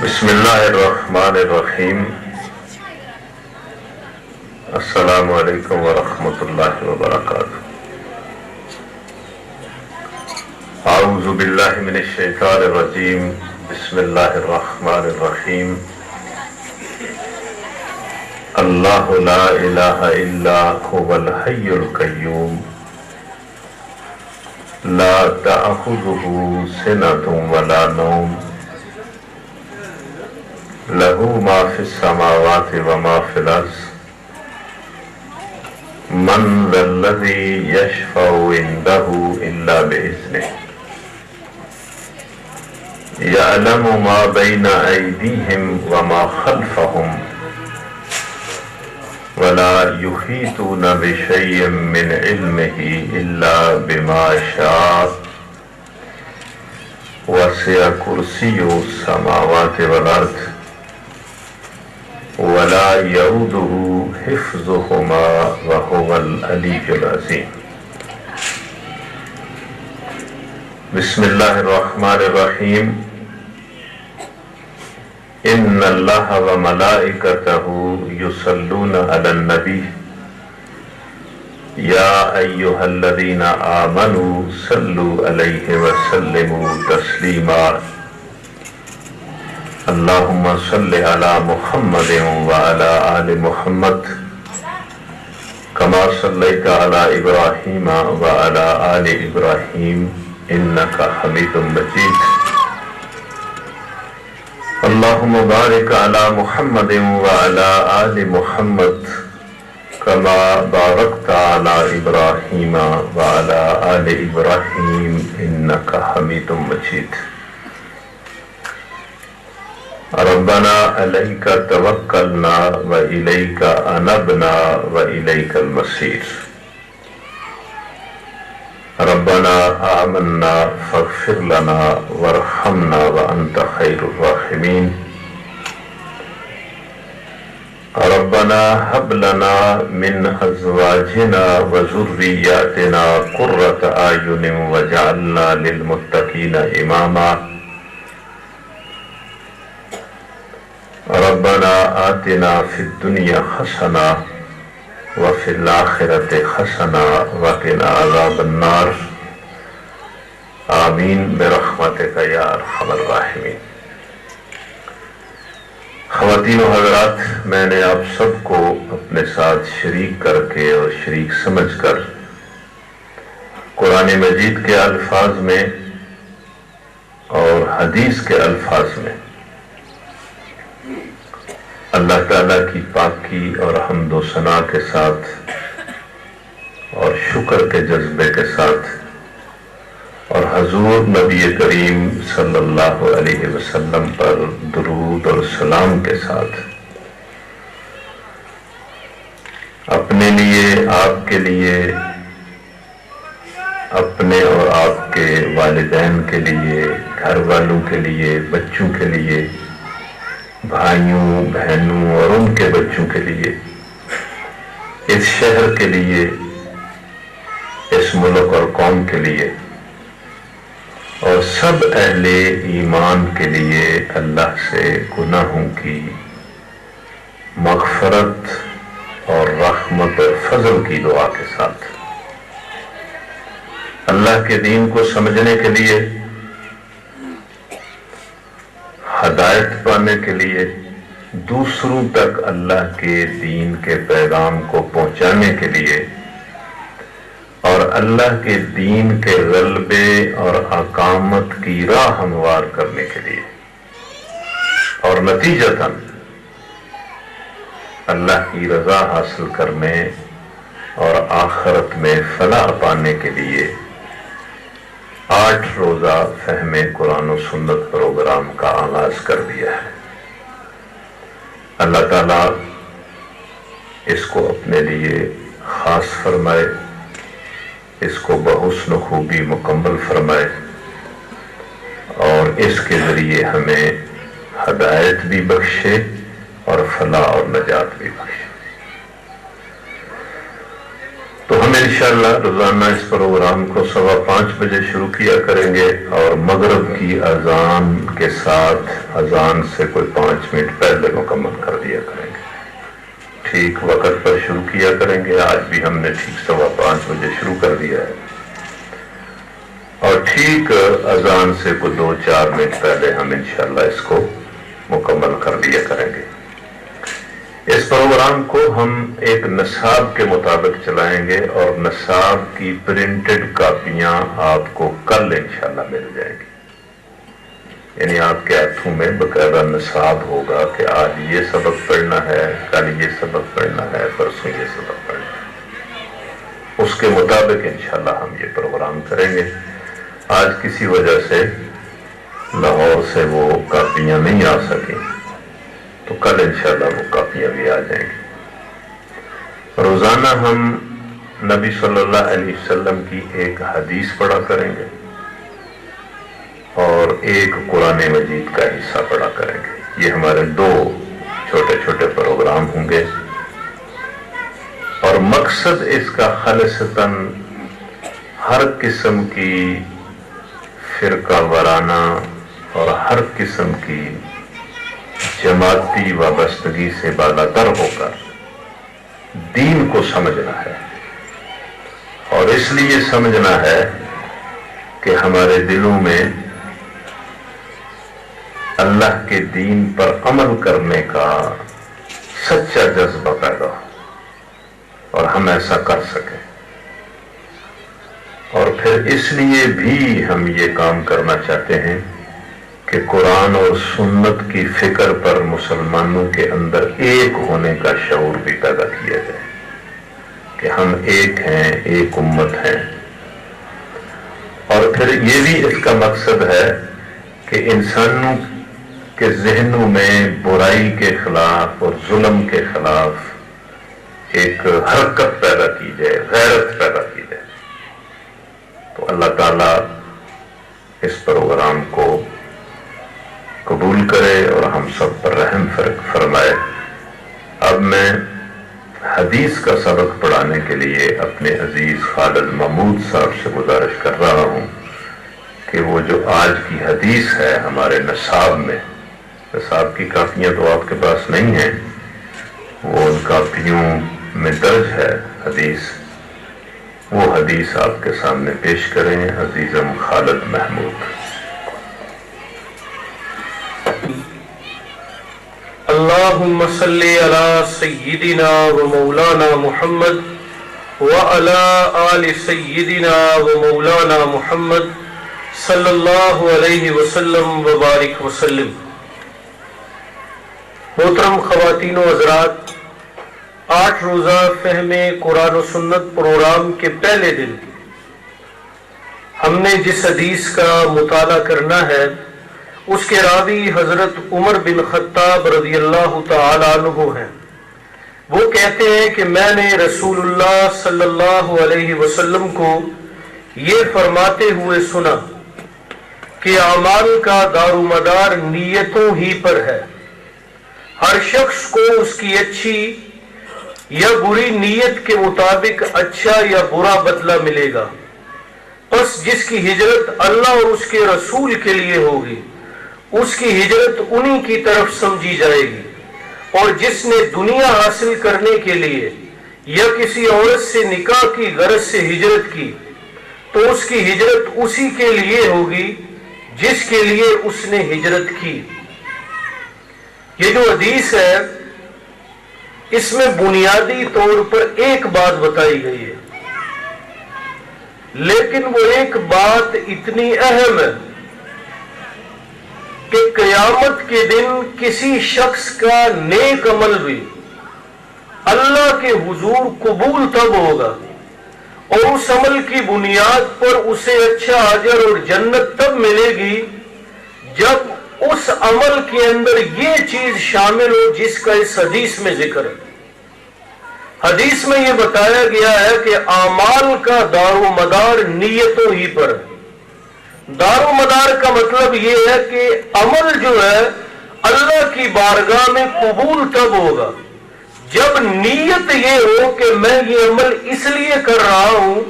بسم اللہ الرحمن الرحیم۔ السلام علیکم ورحمۃ اللہ وبرکاتہ۔ اعوذ باللہ من الشیطان الرجیم، بسم اللہ الرحمن الرحیم۔ اللہ لا الہ الا هو الحی القیوم لا تأخذہ سنۃ ولا نوم لہ ما فی السماوات وما فی الارض من ذا الذی یشفع عندہ الا بإذنہ یعلم ما بین ایدیہم وما خلفہم ولا یحیطون بشیء من علمہ الا بما شاء وسع کرسیہ السماوات والارض ولا یؤودہ حفظہما وہو العلی العظیم۔ بسم اللہ الرحمن الرحیم۔ ان اللہ وملائکتہ یصلون علی النبی یا ایہا الذین آمنوا صلوا علیہ وسلموا تسلیما۔ اللہم صل علی محمد وعلی آل محمد کما صلیت علی ابراہیم وعلی آل ابراہیم انک حمید مجید۔ اللہم بارک علی محمد وعلی آل محمد کما بارکت علی ابراہیم وعلی آل ابراہیم انک حمید مجید۔ ربنا علیک توکلنا وإلیک انبنا وإلیک المصیر۔ ربنا آمنا فاغفر لنا وارحمنا وانت خیر الراحمین۔ ربنا هب لنا من ازواجنا وذریاتنا قرة اعین واجعلنا للمتقین اماما۔ ربنا آتنا فی الدنیا حسنہ وفی الآخرۃ حسنہ وقنا عذاب النار۔ آمین برحمتک یا ارحم الراحمین۔ خواتین و حضرات، میں نے آپ سب کو اپنے ساتھ شریک کر کے اور شریک سمجھ کر قرآن مجید کے الفاظ میں اور حدیث کے الفاظ میں اللہ تعالیٰ کی پاکی اور حمد و ثنا کے ساتھ اور شکر کے جذبے کے ساتھ اور حضور نبی کریم صلی اللہ علیہ وسلم پر درود اور سلام کے ساتھ اپنے لیے، آپ کے لیے، اپنے اور آپ کے والدین کے لیے، گھر والوں کے لیے، بچوں کے لیے، بھائیوں بہنوں اور ان کے بچوں کے لیے، اس شہر کے لیے، اس ملک اور قوم کے لیے اور سب اہل ایمان کے لیے اللہ سے گناہوں کی مغفرت اور رحمت اور فضل کی دعا کے ساتھ اللہ کے دین کو سمجھنے کے لیے، ہدایت پانے کے لیے، دوسروں تک اللہ کے دین کے پیغام کو پہنچانے کے لیے اور اللہ کے دین کے غلبے اور اقامت کی راہ ہموار کرنے کے لیے اور نتیجتاً اللہ کی رضا حاصل کرنے اور آخرت میں فلاح پانے کے لیے 8 روزہ فہم قرآن و سنت پروگرام کا آغاز کر دیا ہے۔ اللہ تعالیٰ اس کو اپنے لیے خاص فرمائے، اس کو بحسن خوبی مکمل فرمائے اور اس کے ذریعے ہمیں ہدایت بھی بخشے اور فلاح اور نجات بھی بخشے۔ تو ہم انشاءاللہ روزانہ اس پروگرام کو 5:15 بجے شروع کیا کریں گے اور مغرب کی اذان کے ساتھ اذان سے کوئی 5 منٹ پہلے مکمل کر دیا کریں گے. ٹھیک وقت پر شروع کیا کریں گے. آج بھی ہم نے ٹھیک 5:15 بجے شروع کر دیا ہے اور ٹھیک اذان سے کوئی 2-4 منٹ پہلے ہم انشاءاللہ اس کو مکمل کر دیا کریں گے. اس پروگرام کو ہم ایک نصاب کے مطابق چلائیں گے اور نصاب کی پرنٹڈ کاپیاں آپ کو کل انشاءاللہ مل جائیں گی. یعنی آپ کے ہاتھوں میں باقاعدہ نصاب ہوگا کہ آج یہ سبق پڑھنا ہے، کل یہ سبق پڑھنا ہے، پرسوں یہ سبق پڑھنا ہے. اس کے مطابق انشاءاللہ ہم یہ پروگرام کریں گے. آج کسی وجہ سے لاہور سے وہ کاپیاں نہیں آ سکیں تو کل انشاءاللہ وہ کاپیاں بھی آ جائیں گی. روزانہ ہم نبی صلی اللہ علیہ وسلم کی ایک حدیث پڑھا کریں گے اور ایک قرآن مجید کا حصہ پڑھا کریں گے. یہ ہمارے 2 چھوٹے چھوٹے پروگرام ہوں گے اور مقصد اس کا خالصتاً ہر قسم کی فرقہ وارانہ اور ہر قسم کی جماعتی وابستگی سے بالاتر ہو کر دین کو سمجھنا ہے. اور اس لیے سمجھنا ہے کہ ہمارے دلوں میں اللہ کے دین پر عمل کرنے کا سچا جذبہ پیدا ہو اور ہم ایسا کر سکیں. اور پھر اس لیے بھی ہم یہ کام کرنا چاہتے ہیں کہ قرآن اور سنت کی فکر پر مسلمانوں کے اندر ایک ہونے کا شعور بھی پیدا کیا جائے کہ ہم ایک ہیں، ایک امت ہیں. اور پھر یہ بھی اس کا مقصد ہے کہ انسانوں کے ذہنوں میں برائی کے خلاف اور ظلم کے خلاف ایک حرکت پیدا کی جائے، غیرت پیدا کی جائے. تو اللہ تعالیٰ اس پروگرام کو قبول کرے اور ہم سب پر رحم فرمائے. اب میں حدیث کا سبق پڑھانے کے لیے اپنے عزیز خالد محمود صاحب سے گزارش کر رہا ہوں کہ وہ جو آج کی حدیث ہے ہمارے نصاب میں، نصاب کی کاپیاں تو آپ کے پاس نہیں ہیں، وہ ان کاپیوں میں درج ہے حدیث، وہ حدیث آپ کے سامنے پیش کریں عزیزم خالد محمود. اللہم صلی علی سیدنا و مولانا محمد وعلی آل سیدنا و مولانا محمد صلی اللہ علیہ وسلم وبارک وسلم. محترم خواتین و حضرات، 8 روزہ فہم قرآن و سنت پروگرام کے پہلے دن ہم نے جس حدیث کا مطالعہ کرنا ہے اس کے راوی حضرت عمر بن خطاب رضی اللہ تعالی عنہ ہیں. وہ کہتے ہیں کہ میں نے رسول اللہ صلی اللہ علیہ وسلم کو یہ فرماتے ہوئے سنا کہ اعمال کا دار و مدار نیتوں ہی پر ہے. ہر شخص کو اس کی اچھی یا بری نیت کے مطابق اچھا یا برا بدلہ ملے گا. پس جس کی ہجرت اللہ اور اس کے رسول کے لیے ہوگی اس کی ہجرت انہی کی طرف سمجھی جائے گی. اور جس نے دنیا حاصل کرنے کے لیے یا کسی عورت سے نکاح کی غرض سے ہجرت کی تو اس کی ہجرت اسی کے لیے ہوگی جس کے لیے اس نے ہجرت کی. یہ جو حدیث ہے اس میں بنیادی طور پر ایک بات بتائی گئی ہے، لیکن وہ ایک بات اتنی اہم ہے کہ قیامت کے دن کسی شخص کا نیک عمل بھی اللہ کے حضور قبول تب ہوگا اور اس عمل کی بنیاد پر اسے اچھا اجر اور جنت تب ملے گی جب اس عمل کے اندر یہ چیز شامل ہو جس کا اس حدیث میں ذکر ہے. حدیث میں یہ بتایا گیا ہے کہ اعمال کا دار و مدار نیتوں ہی پر ہے. دار و مدار کا مطلب یہ ہے کہ عمل جو ہے اللہ کی بارگاہ میں قبول تب ہوگا جب نیت یہ ہو کہ میں یہ عمل اس لیے کر رہا ہوں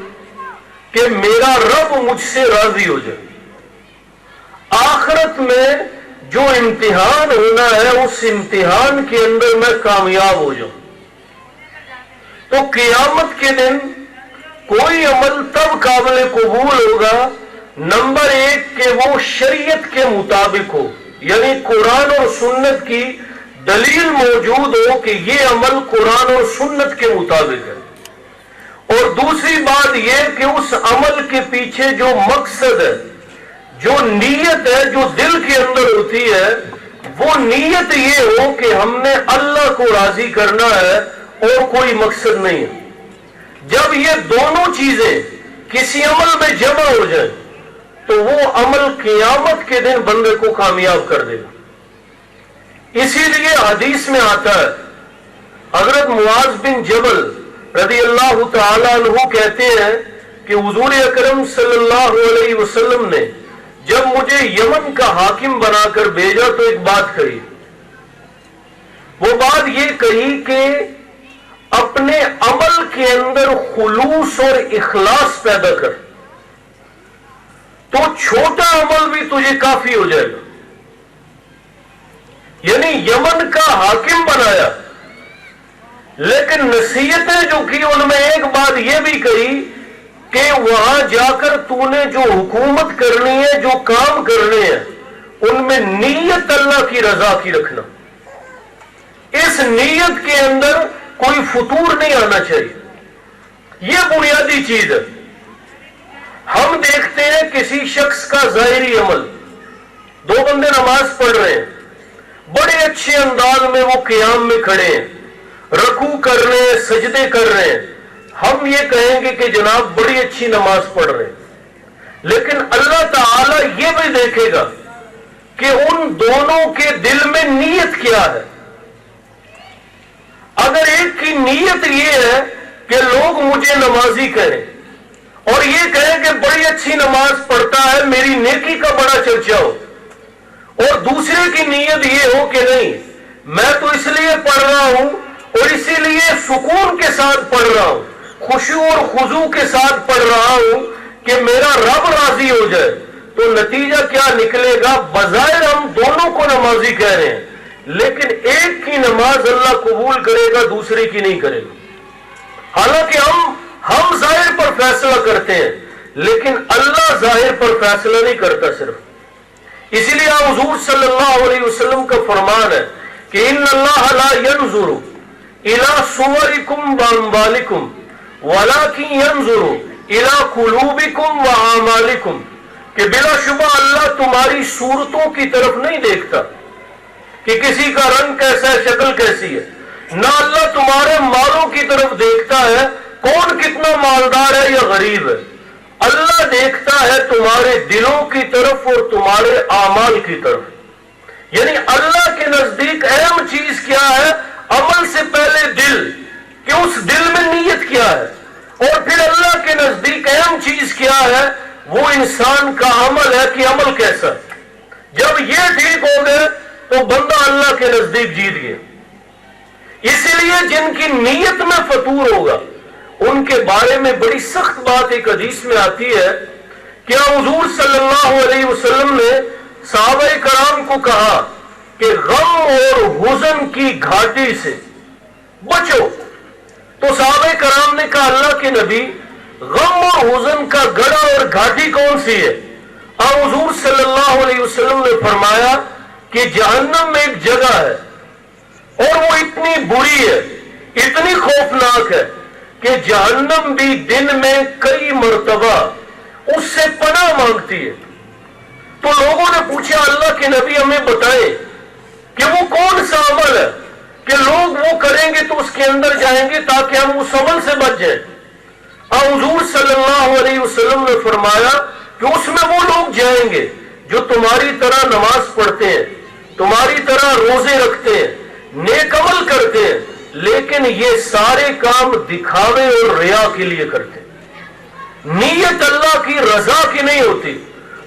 کہ میرا رب مجھ سے راضی ہو جائے، آخرت میں جو امتحان ہونا ہے اس امتحان کے اندر میں کامیاب ہو جاؤں، تو قیامت کے دن کوئی عمل تب قابل قبول ہوگا، نمبر ایک کہ وہ شریعت کے مطابق ہو، یعنی قرآن اور سنت کی دلیل موجود ہو کہ یہ عمل قرآن اور سنت کے مطابق ہے، اور دوسری بات یہ کہ اس عمل کے پیچھے جو مقصد ہے، جو نیت ہے، جو دل کے اندر ہوتی ہے، وہ نیت یہ ہو کہ ہم نے اللہ کو راضی کرنا ہے اور کوئی مقصد نہیں ہے۔ جب یہ دونوں چیزیں کسی عمل میں جمع ہو جائیں تو وہ عمل قیامت کے دن بندے کو کامیاب کر دے گا۔ اسی لیے حدیث میں آتا ہے، حضرت معاذ بن جبل رضی اللہ تعالی عنہ کہتے ہیں کہ حضور اکرم صلی اللہ علیہ وسلم نے جب مجھے یمن کا حاکم بنا کر بھیجا تو ایک بات کہی، وہ بات یہ کہی کہ اپنے عمل کے اندر خلوص اور اخلاص پیدا کر، تو چھوٹا عمل بھی تجھے کافی ہو جائے گا۔ یعنی یمن کا حاکم بنایا، لیکن نصیحتیں جو کی ان میں ایک بات یہ بھی کہی کہ وہاں جا کر تو نے جو حکومت کرنی ہے، جو کام کرنے ہیں، ان میں نیت اللہ کی رضا کی رکھنا، اس نیت کے اندر کوئی فطور نہیں آنا چاہیے، یہ بنیادی چیز ہے۔ ہم دیکھتے ہیں کسی شخص کا ظاہری عمل، دو بندے نماز پڑھ رہے ہیں، بڑے اچھے انداز میں وہ قیام میں کھڑے ہیں، رکوع کر رہے ہیں، سجدے کر رہے ہیں، ہم یہ کہیں گے کہ جناب بڑی اچھی نماز پڑھ رہے ہیں، لیکن اللہ تعالی یہ بھی دیکھے گا کہ ان دونوں کے دل میں نیت کیا ہے۔ اگر ایک کی نیت یہ ہے کہ لوگ مجھے نمازی کہیں اور یہ کہیں کہ بڑی اچھی نماز پڑھتا ہے، میری نیکی کا بڑا چرچا ہو، اور دوسرے کی نیت یہ ہو کہ نہیں، میں تو اس لیے پڑھ رہا ہوں اور اسی لیے سکون کے ساتھ پڑھ رہا ہوں، خشوع اور خضوع کے ساتھ پڑھ رہا ہوں کہ میرا رب راضی ہو جائے، تو نتیجہ کیا نکلے گا؟ بظاہر ہم دونوں کو نمازی کہہ رہے ہیں، لیکن ایک کی نماز اللہ قبول کرے گا، دوسرے کی نہیں کرے گا۔ حالانکہ ہم ظاہر پر فیصلہ کرتے ہیں، لیکن اللہ ظاہر پر فیصلہ نہیں کرتا صرف۔ اسی لیے حضور صلی اللہ علیہ وسلم کا فرمان ہے کہ ان اللہ لا ينظر الى صورکم واموالکم ولکن ينظر الى قلوبکم واعمالکم، کہ بلا شبہ اللہ تمہاری صورتوں کی طرف نہیں دیکھتا کہ کسی کا رنگ کیسا ہے، شکل کیسی ہے، نہ اللہ تمہارے مالوں کی طرف دیکھتا ہے کون کتنا مالدار ہے یا غریب ہے، اللہ دیکھتا ہے تمہارے دلوں کی طرف اور تمہارے اعمال کی طرف۔ یعنی اللہ کے نزدیک اہم چیز کیا ہے؟ عمل سے پہلے دل، کہ اس دل میں نیت کیا ہے، اور پھر اللہ کے نزدیک اہم چیز کیا ہے؟ وہ انسان کا عمل ہے کہ عمل کیسا ہے۔ جب یہ ٹھیک ہو گئے تو بندہ اللہ کے نزدیک جیت گیا۔ اسی لیے جن کی نیت میں فطور ہوگا ان کے بارے میں بڑی سخت بات ایک حدیث میں آتی ہے کہ حضور صلی اللہ علیہ وسلم نے صحابہ کرام کو کہا کہ غم اور حزن کی گھاٹی سے بچو، تو صحابہ کرام نے کہا اللہ کے نبی، غم اور حزن کا گڑھا اور گھاٹی کون سی ہے؟ حضور صلی اللہ علیہ وسلم نے فرمایا کہ جہنم میں ایک جگہ ہے اور وہ اتنی بری ہے، اتنی خوفناک ہے کہ جہنم بھی دن میں کئی مرتبہ اس سے پناہ مانگتی ہے۔ تو لوگوں نے پوچھا اللہ کے نبی ہمیں بتائیں کہ وہ کون سا عمل ہے کہ لوگ وہ کریں گے تو اس کے اندر جائیں گے تاکہ ہم اس عمل سے بچ جائیں۔ حضور صلی اللہ علیہ وسلم نے فرمایا کہ اس میں وہ لوگ جائیں گے جو تمہاری طرح نماز پڑھتے ہیں، تمہاری طرح روزے رکھتے ہیں، نیک عمل کرتے ہیں، لیکن یہ سارے کام دکھاوے اور ریا کے لیے کرتے ہیں، نیت اللہ کی رضا کی نہیں ہوتی۔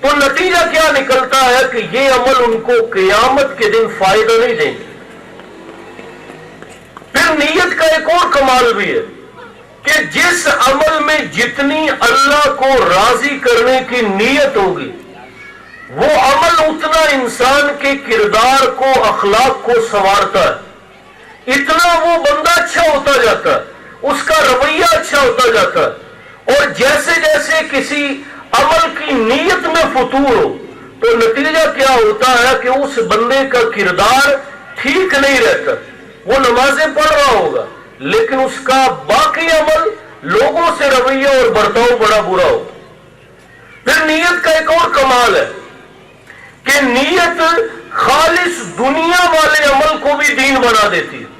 تو نتیجہ کیا نکلتا ہے کہ یہ عمل ان کو قیامت کے دن فائدہ نہیں دیں گے۔ پھر نیت کا ایک اور کمال بھی ہے کہ جس عمل میں جتنی اللہ کو راضی کرنے کی نیت ہوگی وہ عمل اتنا انسان کے کردار کو، اخلاق کو سنوارتا ہے، اتنا وہ بندہ اچھا ہوتا جاتا ہے، اس کا رویہ اچھا ہوتا جاتا ہے۔ اور جیسے جیسے کسی عمل کی نیت میں فتور ہو تو نتیجہ کیا ہوتا ہے کہ اس بندے کا کردار ٹھیک نہیں رہتا۔ وہ نمازیں پڑھ رہا ہوگا لیکن اس کا باقی عمل، لوگوں سے رویہ اور برتاؤ بڑا برا ہو۔ پھر نیت کا ایک اور کمال ہے کہ نیت خالص دنیا والے عمل کو بھی دین بنا دیتی ہے۔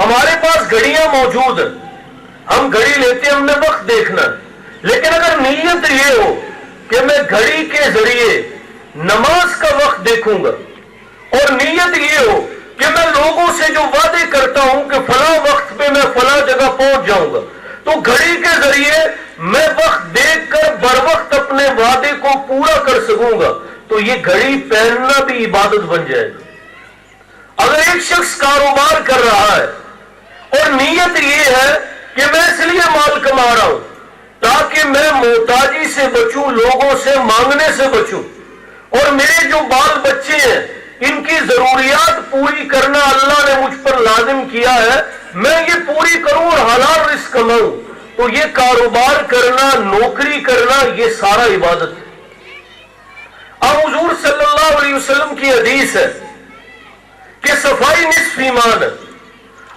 ہمارے پاس گھڑیاں موجود ہیں، ہم گھڑی لیتے ہیں، ہم نے وقت دیکھنا ہے، لیکن اگر نیت یہ ہو کہ میں گھڑی کے ذریعے نماز کا وقت دیکھوں گا، اور نیت یہ ہو کہ میں لوگوں سے جو وعدے کرتا ہوں کہ فلاں وقت پہ میں فلاں جگہ پہنچ جاؤں گا، تو گھڑی کے ذریعے میں وقت دیکھ کر بر وقت اپنے وعدے کو پورا کر سکوں گا، تو یہ گھڑی پہننا بھی عبادت بن جائے گا۔ اگر ایک شخص کاروبار کر رہا ہے اور نیت یہ ہے کہ میں اس لیے مال کما رہا ہوں تاکہ میں محتاجی سے بچوں، لوگوں سے مانگنے سے بچوں، اور میرے جو بال بچے ہیں ان کی ضروریات پوری کرنا اللہ نے مجھ پر لازم کیا ہے، میں یہ پوری کروں اور حلال رزق کماؤں، تو یہ کاروبار کرنا، نوکری کرنا، یہ سارا عبادت ہے۔ اب حضور صلی اللہ علیہ وسلم کی حدیث ہے کہ صفائی نصف ایمان ہے۔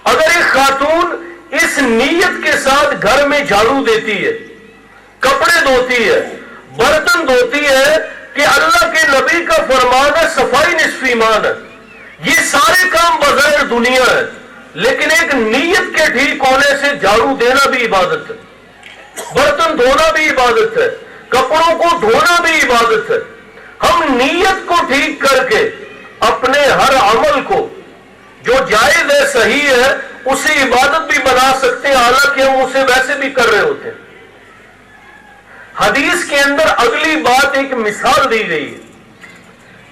اگر ایک خاتون اس نیت کے ساتھ گھر میں جھاڑو دیتی ہے، کپڑے دھوتی ہے، برتن دھوتی ہے، کہ اللہ کے نبی کا فرمان ہے صفائی نصف ایمان ہے، یہ سارے کام بظاہر دنیا ہے، لیکن ایک نیت کے ٹھیک ہونے سے جھاڑو دینا بھی عبادت ہے، برتن دھونا بھی عبادت ہے، کپڑوں کو دھونا بھی عبادت ہے۔ ہم نیت کو ٹھیک کر کے اپنے ہر عمل کو جو جائز ہے، صحیح ہے، اسے عبادت بھی بنا سکتے ہیں، حالانکہ ہم اسے ویسے بھی کر رہے ہوتے ہیں۔ حدیث کے اندر اگلی بات ایک مثال دی گئی ہے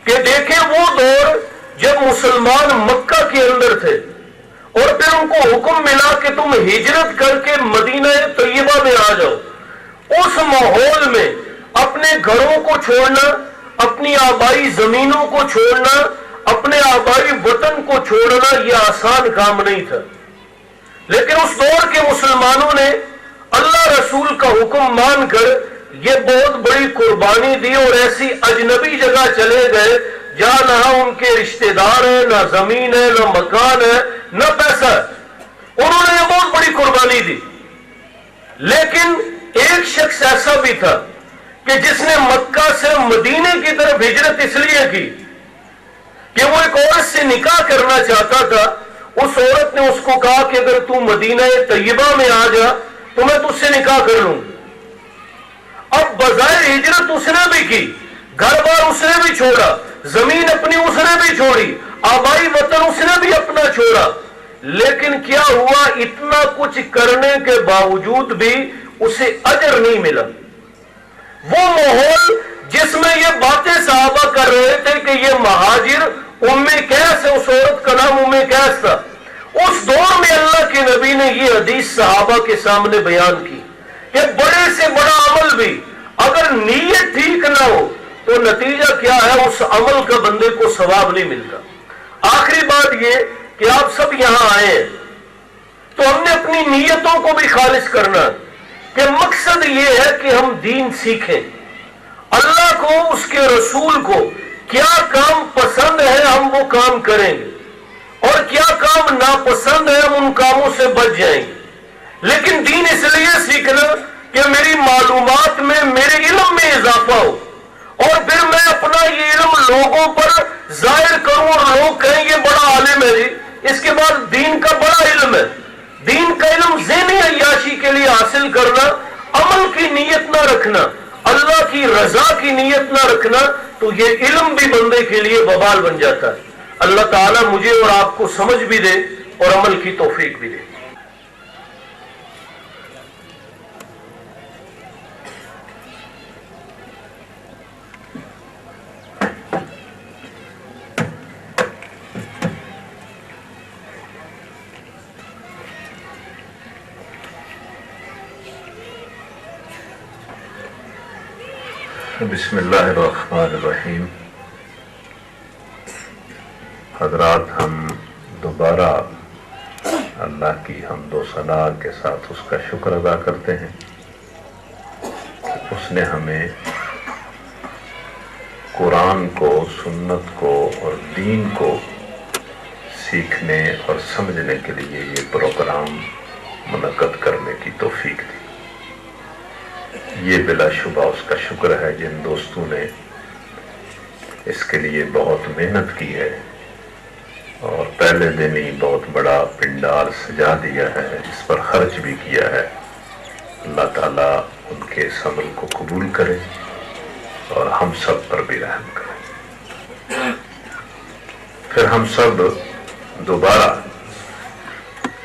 کہ دیکھیں وہ دور جب مسلمان مکہ کے اندر تھے اور پھر ان کو حکم ملا کہ تم ہجرت کر کے مدینہ طیبہ میں آ جاؤ، اس ماحول میں اپنے گھروں کو چھوڑنا، اپنی آبائی زمینوں کو چھوڑنا، اپنے آبائی وطن کو چھوڑنا یہ آسان کام نہیں تھا، لیکن اس دور کے مسلمانوں نے اللہ رسول کا حکم مان کر یہ بہت بڑی قربانی دی اور ایسی اجنبی جگہ چلے گئے جہاں نہ ان کے رشتہ دار ہیں، نہ زمین ہے، نہ مکان ہے، نہ پیسہ ہے۔ انہوں نے یہ بہت بڑی قربانی دی، لیکن ایک شخص ایسا بھی تھا کہ جس نے مکہ سے مدینے کی طرف ہجرت اس لیے کی کہ وہ ایک عورت سے نکاح کرنا چاہتا تھا۔ اس عورت نے اس کو کہا کہ اگر تو مدینہ طیبہ میں آ جا تو میں تجھ سے نکاح کر لوں۔ اب بظاہر ہجرت اس نے بھی کی، گھر بار اس نے بھی چھوڑا، زمین اپنی اس نے بھی چھوڑی، آبائی وطن اس نے بھی اپنا چھوڑا، لیکن کیا ہوا، اتنا کچھ کرنے کے باوجود بھی اسے اجر نہیں ملا۔ وہ ماحول جس میں یہ باتیں صحابہ کر رہے تھے کہ یہ مہاجر ام قیس ہے، اس عورت کا نام ام قیس تھا، اس دور میں اللہ کے نبی نے یہ حدیث صحابہ کے سامنے بیان کی کہ بڑے سے بڑا عمل بھی اگر نیت ٹھیک نہ ہو تو نتیجہ کیا ہے، اس عمل کا بندے کو ثواب نہیں ملتا۔ آخری بات یہ کہ آپ سب یہاں آئے ہیں تو ہم نے اپنی نیتوں کو بھی خالص کرنا ہے کہ مقصد یہ ہے کہ ہم دین سیکھیں، اللہ کو، اس کے رسول کو کیا کام پسند ہے ہم وہ کام کریں گے، اور کیا کام ناپسند ہے ہم ان کاموں سے بچ جائیں گے۔ لیکن دین اس لیے سیکھنا کہ میری معلومات میں، میرے علم میں اضافہ ہو، اور پھر میں اپنا یہ علم لوگوں پر ظاہر کروں اور لوگ کہیں یہ بڑا عالم ہے جی، اس کے بعد دین کا بڑا علم ہے۔ دین کا علم ذہنی عیاشی کے لیے حاصل کرنا، عمل کی نیت نہ رکھنا، اللہ کی رضا کی نیت نہ رکھنا، تو یہ علم بھی بندے کے لیے وبال بن جاتا ہے۔ اللہ تعالیٰ مجھے اور آپ کو سمجھ بھی دے اور عمل کی توفیق بھی دے۔ بسم اللہ الرحمن الرحیم۔ حضرات، ہم دوبارہ اللہ کی حمد و ثنا کے ساتھ اس کا شکر ادا کرتے ہیں کہ اس نے ہمیں قرآن کو، سنت کو اور دین کو سیکھنے اور سمجھنے کے لیے یہ پروگرام منعقد کرنے کی توفیق دی۔ یہ بلا شبہ اس کا شکر ہے جن دوستوں نے اس کے لیے بہت محنت کی ہے اور پہلے دن ہی بہت بڑا پنڈال سجا دیا ہے، اس پر خرچ بھی کیا ہے۔ اللہ تعالیٰ ان کے اس عمل کو قبول کرے اور ہم سب پر بھی رحم کرے۔ پھر ہم سب دوبارہ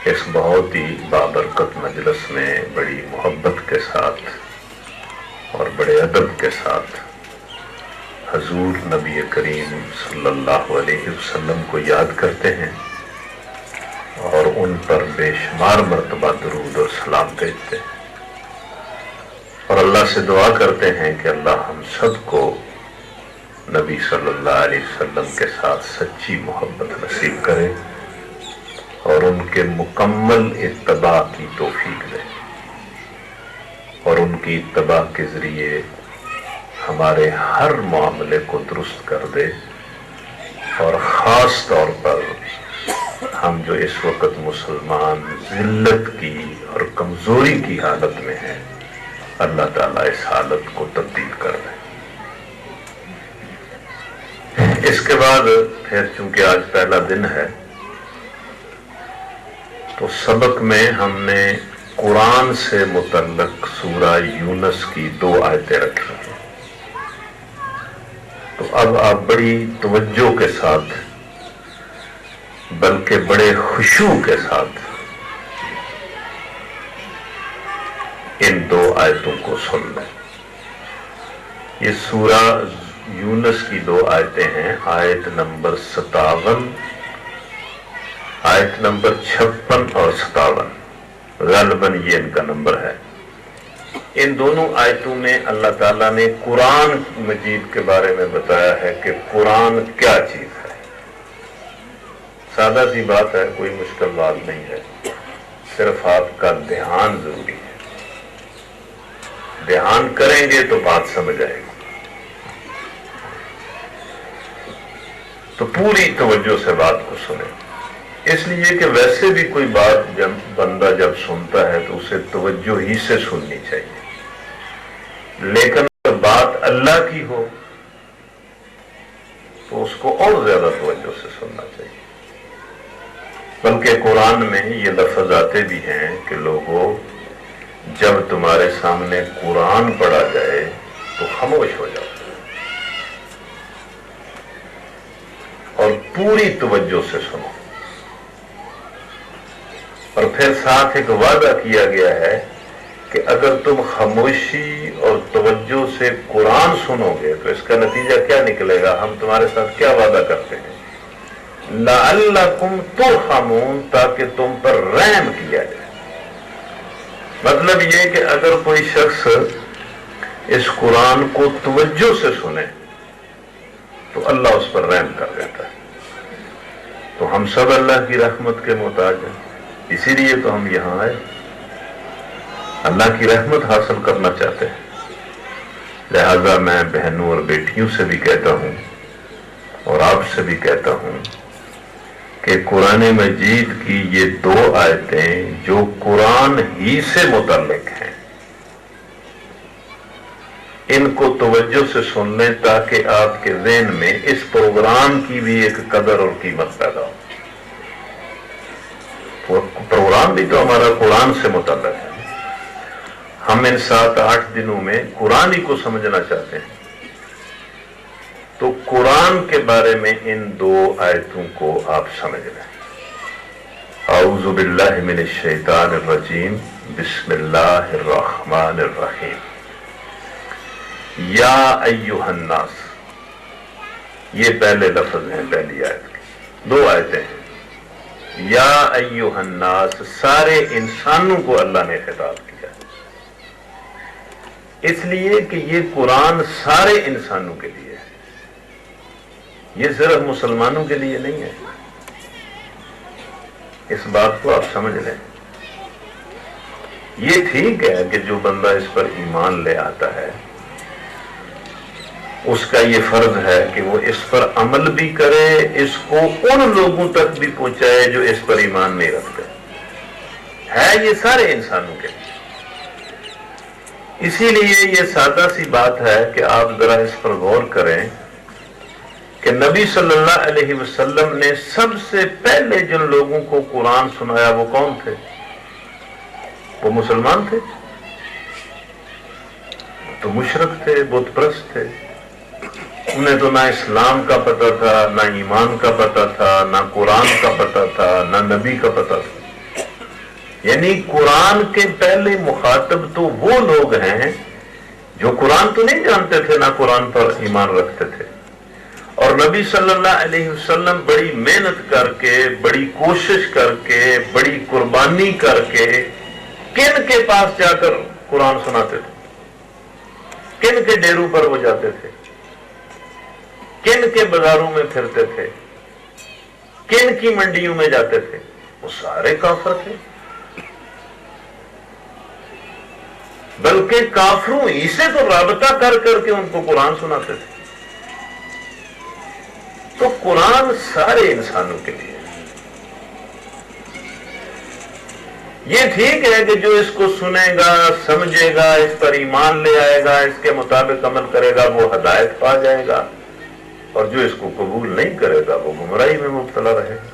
اس بہت ہی بابرکت مجلس میں بڑی محبت کے ساتھ اور بڑے ادب کے ساتھ حضور نبی کریم صلی اللہ علیہ وسلم کو یاد کرتے ہیں اور ان پر بے شمار مرتبہ درود اور سلام بھیجتے ہیں، اور اللہ سے دعا کرتے ہیں کہ اللہ ہم سب کو نبی صلی اللہ علیہ وسلم کے ساتھ سچی محبت نصیب کرے اور ان کے مکمل اتباع کی توفیق دے، اور ان کی اتباع کے ذریعے ہمارے ہر معاملے کو درست کر دے، اور خاص طور پر ہم جو اس وقت مسلمان ذلت کی اور کمزوری کی حالت میں ہیں، اللہ تعالیٰ اس حالت کو تبدیل کر دے۔ اس کے بعد پھر چونکہ آج پہلا دن ہے تو سبق میں ہم نے قرآن سے متعلق سورہ یونس کی 2 آیتیں رکھی ہیں، تو اب آپ بڑی توجہ کے ساتھ بلکہ بڑے خشوع کے ساتھ ان 2 آیتوں کو سن لیں۔ یہ سورہ یونس کی 2 آیتیں ہیں، آیت نمبر 57، آیت نمبر 56 اور 57، غالباً یہ ان کا نمبر ہے۔ ان دونوں آیتوں میں اللہ تعالیٰ نے قرآن مجید کے بارے میں بتایا ہے کہ قرآن کیا چیز ہے۔ سادہ سی بات ہے، کوئی مشکل بات نہیں ہے، صرف آپ کا دھیان ضروری ہے۔ دھیان کریں گے تو بات سمجھ آئے گی، تو پوری توجہ سے بات کو سنیں، اس لیے کہ ویسے بھی کوئی بات بندہ جب سنتا ہے تو اسے توجہ ہی سے سننی چاہیے، لیکن اگر بات اللہ کی ہو تو اس کو اور زیادہ توجہ سے سننا چاہیے۔ بلکہ قرآن میں یہ لفظ آتے بھی ہیں کہ لوگوں، جب تمہارے سامنے قرآن پڑھا جائے تو خاموش ہو جاؤ اور پوری توجہ سے سنو، اور پھر ساتھ ایک وعدہ کیا گیا ہے کہ اگر تم خاموشی اور توجہ سے قرآن سنو گے تو اس کا نتیجہ کیا نکلے گا؟ ہم تمہارے ساتھ کیا وعدہ کرتے ہیں؟ لعلکم ترحمون، تاکہ تم پر رحم کیا جائے۔ مطلب یہ کہ اگر کوئی شخص اس قرآن کو توجہ سے سنے تو اللہ اس پر رحم کر دیتا ہے۔ تو ہم سب اللہ کی رحمت کے محتاج ہیں، اسی لیے تو ہم یہاں آئے، اللہ کی رحمت حاصل کرنا چاہتے ہیں۔ لہذا میں بہنوں اور بیٹیوں سے بھی کہتا ہوں اور آپ سے بھی کہتا ہوں کہ قرآن مجید کی یہ 2 آیتیں جو قرآن ہی سے متعلق ہیں، ان کو توجہ سے سن لیں تاکہ آپ کے ذہن میں اس پروگرام کی بھی ایک قدر اور قیمت پیدا ہو۔ پروگرام بھی تو ہمارا قرآن سے متعلق ہے، ہم ان 7-8 دنوں میں قرآن ہی کو سمجھنا چاہتے ہیں، تو قرآن کے بارے میں ان 2 آیتوں کو آپ سمجھ لیں۔ اعوذ باللہ من الشیطان الرجیم، بسم اللہ الرحمن الرحیم۔ یا ایھا الناس، یہ پہلے لفظ ہیں پہلی آیت کے، 2 آیتیں ہیں۔ یا ایھا الناس، سارے انسانوں کو اللہ نے خطاب کیا۔ اس لیے کہ یہ قرآن سارے انسانوں کے لیے ہے، یہ صرف مسلمانوں کے لیے نہیں ہے۔ اس بات کو آپ سمجھ لیں۔ یہ ٹھیک ہے کہ جو بندہ اس پر ایمان لے آتا ہے اس کا یہ فرض ہے کہ وہ اس پر عمل بھی کرے، اس کو ان لوگوں تک بھی پہنچائے جو اس پر ایمان نہیں رکھتے، ہے یہ سارے انسانوں کے لیے۔ اسی لیے یہ سادہ سی بات ہے کہ آپ ذرا اس پر غور کریں کہ نبی صلی اللہ علیہ وسلم نے سب سے پہلے جن لوگوں کو قرآن سنایا وہ کون تھے؟ وہ مسلمان تھے، تو مشرک تھے، بت پرست تھے، انہیں تو نہ اسلام کا پتہ تھا، نہ ایمان کا پتہ تھا، نہ قرآن کا پتہ تھا، نہ نبی کا پتہ تھا۔ یعنی قرآن کے پہلے مخاطب تو وہ لوگ ہیں جو قرآن تو نہیں جانتے تھے، نہ قرآن پر ایمان رکھتے تھے، اور نبی صلی اللہ علیہ وسلم بڑی محنت کر کے، بڑی کوشش کر کے، بڑی قربانی کر کے کن کے پاس جا کر قرآن سناتے تھے؟ کن کے ڈیروں پر وہ جاتے تھے؟ کن کے بازاروں میں پھرتے تھے؟ کن کی منڈیوں میں جاتے تھے؟ وہ سارے کافر تھے، بلکہ کافروں ہی سے تو رابطہ کر کر کے ان کو قرآن سناتے تھے۔ تو قرآن سارے انسانوں کے لیے۔ یہ ٹھیک ہے کہ جو اس کو سنے گا، سمجھے گا، اس پر ایمان لے آئے گا، اس کے مطابق عمل کرے گا، وہ ہدایت پا جائے گا، اور جو اس کو قبول نہیں کرے گا وہ گمراہی میں مبتلا رہے گا۔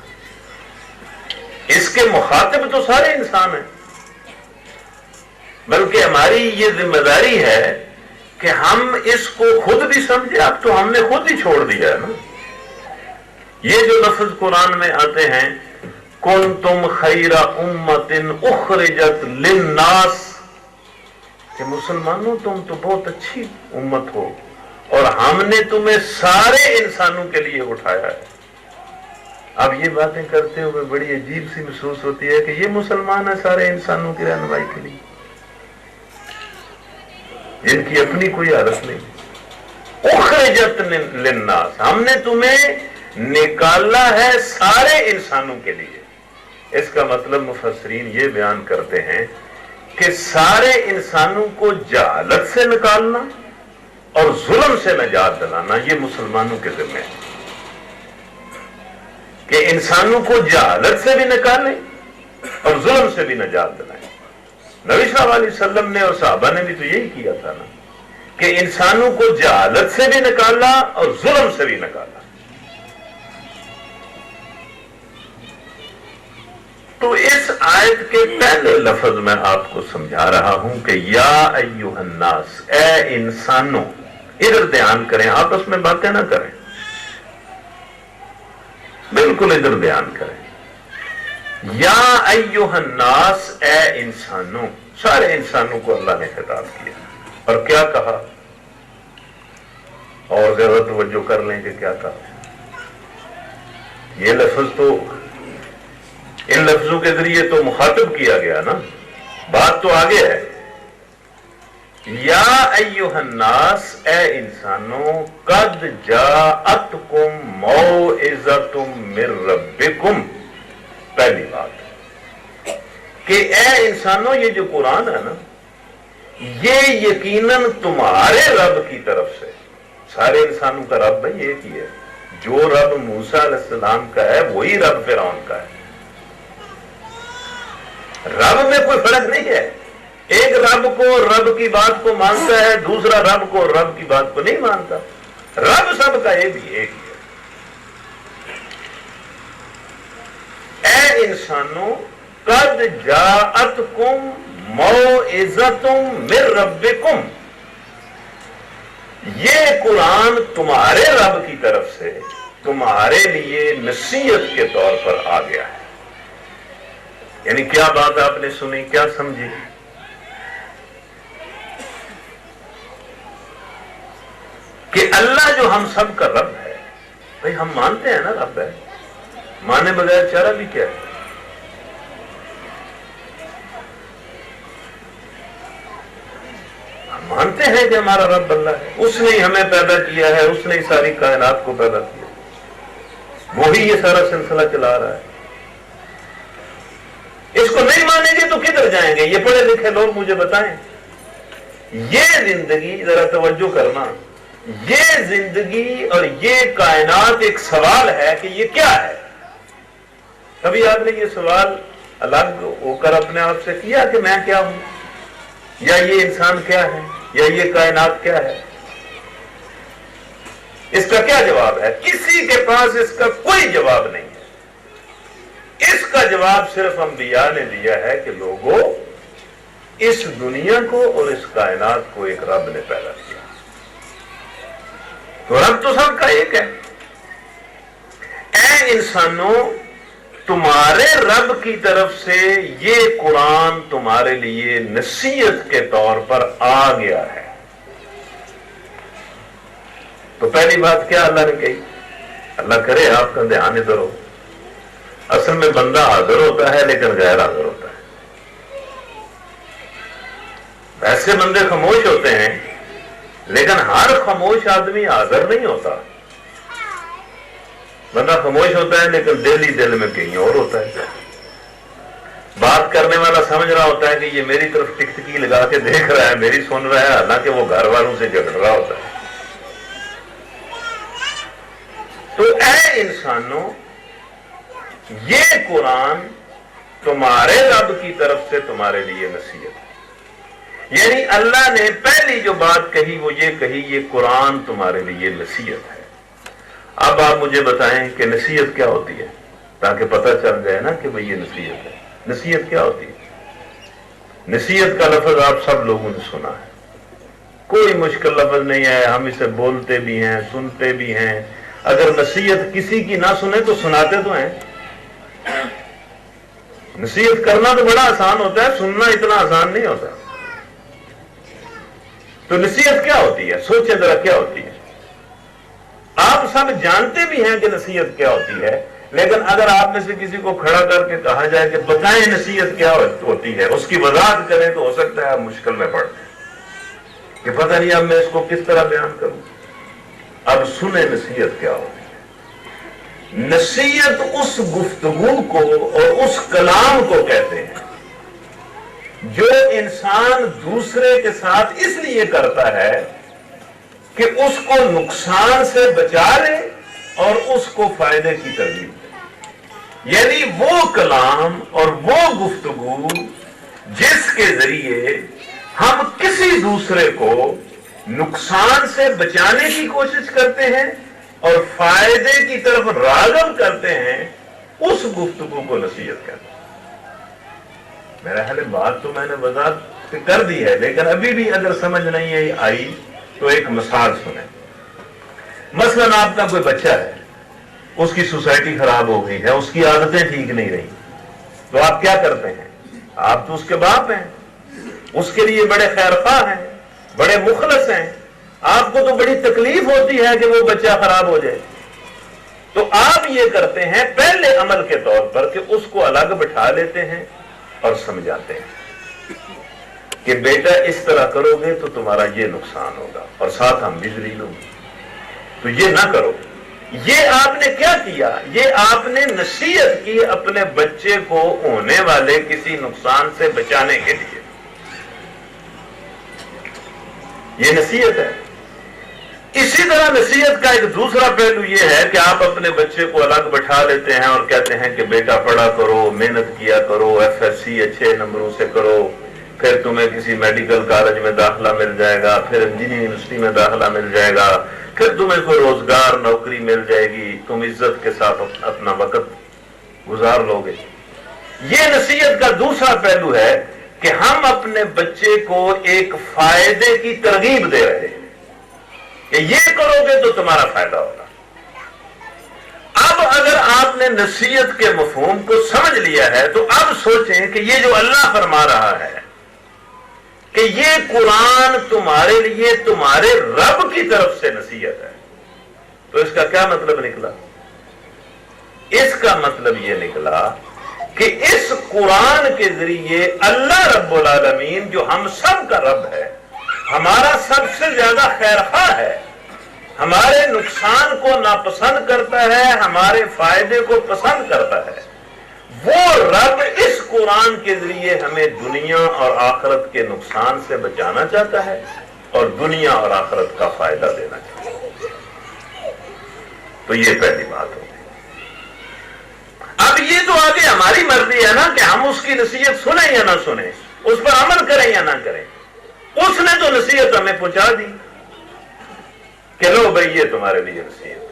اس کے مخاطب تو سارے انسان ہیں، بلکہ ہماری یہ ذمہ داری ہے کہ ہم اس کو خود بھی سمجھے۔ اب تو ہم نے خود ہی چھوڑ دیا ہے نا۔ یہ جو لفظ قرآن میں آتے ہیں کنتم خیر امت اخرجت للناس، کہ مسلمانوں تم تو بہت اچھی امت ہو اور ہم نے تمہیں سارے انسانوں کے لیے اٹھایا ہے۔ اب یہ باتیں کرتے ہوئے بڑی عجیب سی محسوس ہوتی ہے کہ یہ مسلمان ہے سارے انسانوں کی رہنمائی کے لیے، جن کی اپنی کوئی عادت نہیں۔ اخرجت للناس، ہم نے تمہیں نکالا ہے سارے انسانوں کے لیے۔ اس کا مطلب مفسرین یہ بیان کرتے ہیں کہ سارے انسانوں کو جہالت سے نکالنا اور ظلم سے نجات دلانا یہ مسلمانوں کے ذمہ ہے، کہ انسانوں کو جہالت سے بھی نکالیں اور ظلم سے بھی نجات دلائیں۔ نبی صلی اللہ علیہ وسلم نے اور صحابہ نے بھی تو یہی کیا تھا نا، کہ انسانوں کو جہالت سے بھی نکالا اور ظلم سے بھی نکالا۔ تو اس آیت کے پہلے لفظ میں آپ کو سمجھا رہا ہوں کہ یا ایھا الناس، اے انسانوں۔ ادھر دھیان کریں، آپس میں باتیں نہ کریں، بالکل ادھر دھیان کریں۔ یا ایھا الناس، اے انسانوں، سارے انسانوں کو اللہ نے خطاب کیا، اور کیا کہا؟ اور زیادہ توجہ کر لیں کہ کیا کہا۔ یہ لفظ تو ان لفظوں کے ذریعے تو مخاطب کیا گیا نا، بات تو آگے ہے۔ یا ایھا الناس، اے انسانوں، قد جاءتکم موعظۃ من ربکم، پہلی بات کہ اے انسانوں، یہ جو قرآن ہے نا یہ یقیناً تمہارے رب کی طرف سے۔ سارے انسانوں کا رب بھائی ایک ہی ہے، جو رب موسیٰ علیہ السلام کا ہے وہی رب فرعون کا ہے۔ رب میں کوئی فرق نہیں ہے، ایک رب کو رب کی بات کو مانتا ہے، دوسرا رب کو رب کی بات کو نہیں مانتا۔ رب سب کا ایک ہی ہے۔ اے انسانوں، قد جاءتکم موعظۃ من ربکم، یہ قرآن تمہارے رب کی طرف سے تمہارے لیے نصیحت کے طور پر آ گیا ہے۔ یعنی کیا بات آپ نے سنی، کیا سمجھی؟ کہ اللہ جو ہم سب کا رب ہے، بھائی ہم مانتے ہیں نا رب ہے، مانے بغیر چارہ بھی کیا ہے۔ ہم مانتے ہیں کہ ہمارا رب اللہ ہے، اس نے ہی ہمیں پیدا کیا ہے، اس نے ہی ساری کائنات کو پیدا کیا، وہی یہ سارا سلسلہ چلا رہا ہے. اس کو نہیں مانیں گے تو کدھر جائیں گے؟ یہ پڑھے لکھے لوگ مجھے بتائیں، یہ زندگی، ذرا توجہ کرنا، یہ زندگی اور یہ کائنات ایک سوال ہے کہ یہ کیا ہے؟ کبھی آپ نے یہ سوال الگ ہو کر اپنے آپ سے کیا کہ میں کیا ہوں، یا یہ انسان کیا ہے، یا یہ کائنات کیا ہے؟ اس کا کیا جواب ہے؟ کسی کے پاس اس کا کوئی جواب نہیں ہے. اس کا جواب صرف انبیاء نے دیا ہے کہ لوگوں، اس دنیا کو اور اس کائنات کو ایک رب نے پیدا کیا. تو رب تو سب کا ایک ہے. اے انسانوں، تمہارے رب کی طرف سے یہ قرآن تمہارے لیے نصیحت کے طور پر آ گیا ہے. تو پہلی بات کیا اللہ نے کہی؟ اللہ کرے آپ کا دھیان ادھر ہو. اصل میں بندہ حاضر ہوتا ہے لیکن غیر حاضر ہوتا ہے. ایسے بندے خاموش ہوتے ہیں لیکن ہر خاموش آدمی حاضر نہیں ہوتا. بندہ خاموش ہوتا ہے لیکن دل ہی دل میں کہیں اور ہوتا ہے. بات کرنے والا سمجھ رہا ہوتا ہے کہ یہ میری طرف ٹکٹکی لگا کے دیکھ رہا ہے، میری سن رہا ہے، حالانکہ وہ گھر والوں سے جھگڑ رہا ہوتا ہے. تو اے انسانوں، یہ قرآن تمہارے رب کی طرف سے تمہارے لیے نصیحت ہے. یعنی اللہ نے پہلی جو بات کہی وہ یہ کہی، یہ قرآن تمہارے لیے نصیحت ہے. اب آپ مجھے بتائیں کہ نصیحت کیا ہوتی ہے، تاکہ پتہ چل جائے نا کہ بھئی یہ نصیحت ہے. نصیحت کیا ہوتی ہے؟ نصیحت کا لفظ آپ سب لوگوں نے سنا ہے، کوئی مشکل لفظ نہیں ہے، ہم اسے بولتے بھی ہیں، سنتے بھی ہیں. اگر نصیحت کسی کی نہ سنے تو سناتے تو ہیں. نصیحت کرنا تو بڑا آسان ہوتا ہے، سننا اتنا آسان نہیں ہوتا. تو نصیحت کیا ہوتی ہے؟ سوچیں ذرا کیا ہوتی ہے. آپ سب جانتے بھی ہیں کہ نصیحت کیا ہوتی ہے، لیکن اگر آپ میں سے کسی کو کھڑا کر کے کہا جائے کہ بتائیں نصیحت کیا ہوتی ہے، اس کی وضاحت کریں، تو ہو سکتا ہے آپ مشکل میں پڑ جائیں کہ پتہ نہیں اب میں اس کو کس طرح بیان کروں. اب سنیں نصیحت کیا ہوتی ہے. نصیحت اس گفتگو کو اور اس کلام کو کہتے ہیں جو انسان دوسرے کے ساتھ اس لیے کرتا ہے کہ اس کو نقصان سے بچا لے اور اس کو فائدے کی ترغیب دے. یعنی وہ کلام اور وہ گفتگو جس کے ذریعے ہم کسی دوسرے کو نقصان سے بچانے کی کوشش کرتے ہیں اور فائدے کی طرف راغب کرتے ہیں، اس گفتگو کو نصیحت کہتے ہیں. میرا خیال بات تو میں نے وضاحت کر دی ہے، لیکن ابھی بھی اگر سمجھ نہیں آئی تو ایک مثال سنیں. مثلا آپ کا کوئی بچہ ہے، اس کی سوسائٹی خراب ہو گئی ہے، اس کی عادتیں ٹھیک نہیں رہی، تو آپ کیا کرتے ہیں؟ آپ تو اس کے باپ ہیں، اس کے لیے بڑے خیرخواہ ہیں، بڑے مخلص ہیں. آپ کو تو بڑی تکلیف ہوتی ہے کہ وہ بچہ خراب ہو جائے. تو آپ یہ کرتے ہیں پہلے عمل کے طور پر کہ اس کو الگ بٹھا لیتے ہیں اور سمجھاتے ہیں کہ بیٹا اس طرح کرو گے تو تمہارا یہ نقصان ہوگا اور ساتھ ہم بھی ذلیل ہوں گے، تو یہ نہ کرو. یہ آپ نے کیا کیا؟ یہ آپ نے نصیحت کی اپنے بچے کو ہونے والے کسی نقصان سے بچانے کے لیے. یہ نصیحت ہے. اسی طرح نصیحت کا ایک دوسرا پہلو یہ ہے کہ آپ اپنے بچے کو الگ بٹھا لیتے ہیں اور کہتے ہیں کہ بیٹا پڑھا کرو، محنت کیا کرو، FSC اچھے نمبروں سے کرو، پھر تمہیں کسی میڈیکل کالج میں داخلہ مل جائے گا، پھر انجینئرنگ یونیورسٹی میں داخلہ مل جائے گا، پھر تمہیں کوئی روزگار نوکری مل جائے گی، تم عزت کے ساتھ اپنا وقت گزار لو گے. یہ نصیحت کا دوسرا پہلو ہے کہ ہم اپنے بچے کو ایک فائدے کی ترغیب دے رہے ہیں کہ یہ کرو گے تو تمہارا فائدہ ہوگا. اب اگر آپ نے نصیحت کے مفہوم کو سمجھ لیا ہے تو اب سوچیں کہ یہ جو اللہ فرما رہا ہے کہ یہ قرآن تمہارے لیے تمہارے رب کی طرف سے نصیحت ہے، تو اس کا کیا مطلب نکلا؟ اس کا مطلب یہ نکلا کہ اس قرآن کے ذریعے اللہ رب العالمین جو ہم سب کا رب ہے ہمارا سب سے زیادہ خیرخواہ ہے، ہمارے نقصان کو ناپسند کرتا ہے، ہمارے فائدے کو پسند کرتا ہے، وہ رب اس قرآن کے ذریعے ہمیں دنیا اور آخرت کے نقصان سے بچانا چاہتا ہے اور دنیا اور آخرت کا فائدہ دینا چاہتا ہے۔ تو یہ پہلی بات ہوگی۔ اب یہ تو آگے ہماری مرضی ہے نا کہ ہم اس کی نصیحت سنیں یا نہ سنیں، اس پر عمل کریں یا نہ کریں۔ اس نے تو نصیحت ہمیں پہنچا دی کہ لو بھائی یہ تمہارے لیے نصیحت،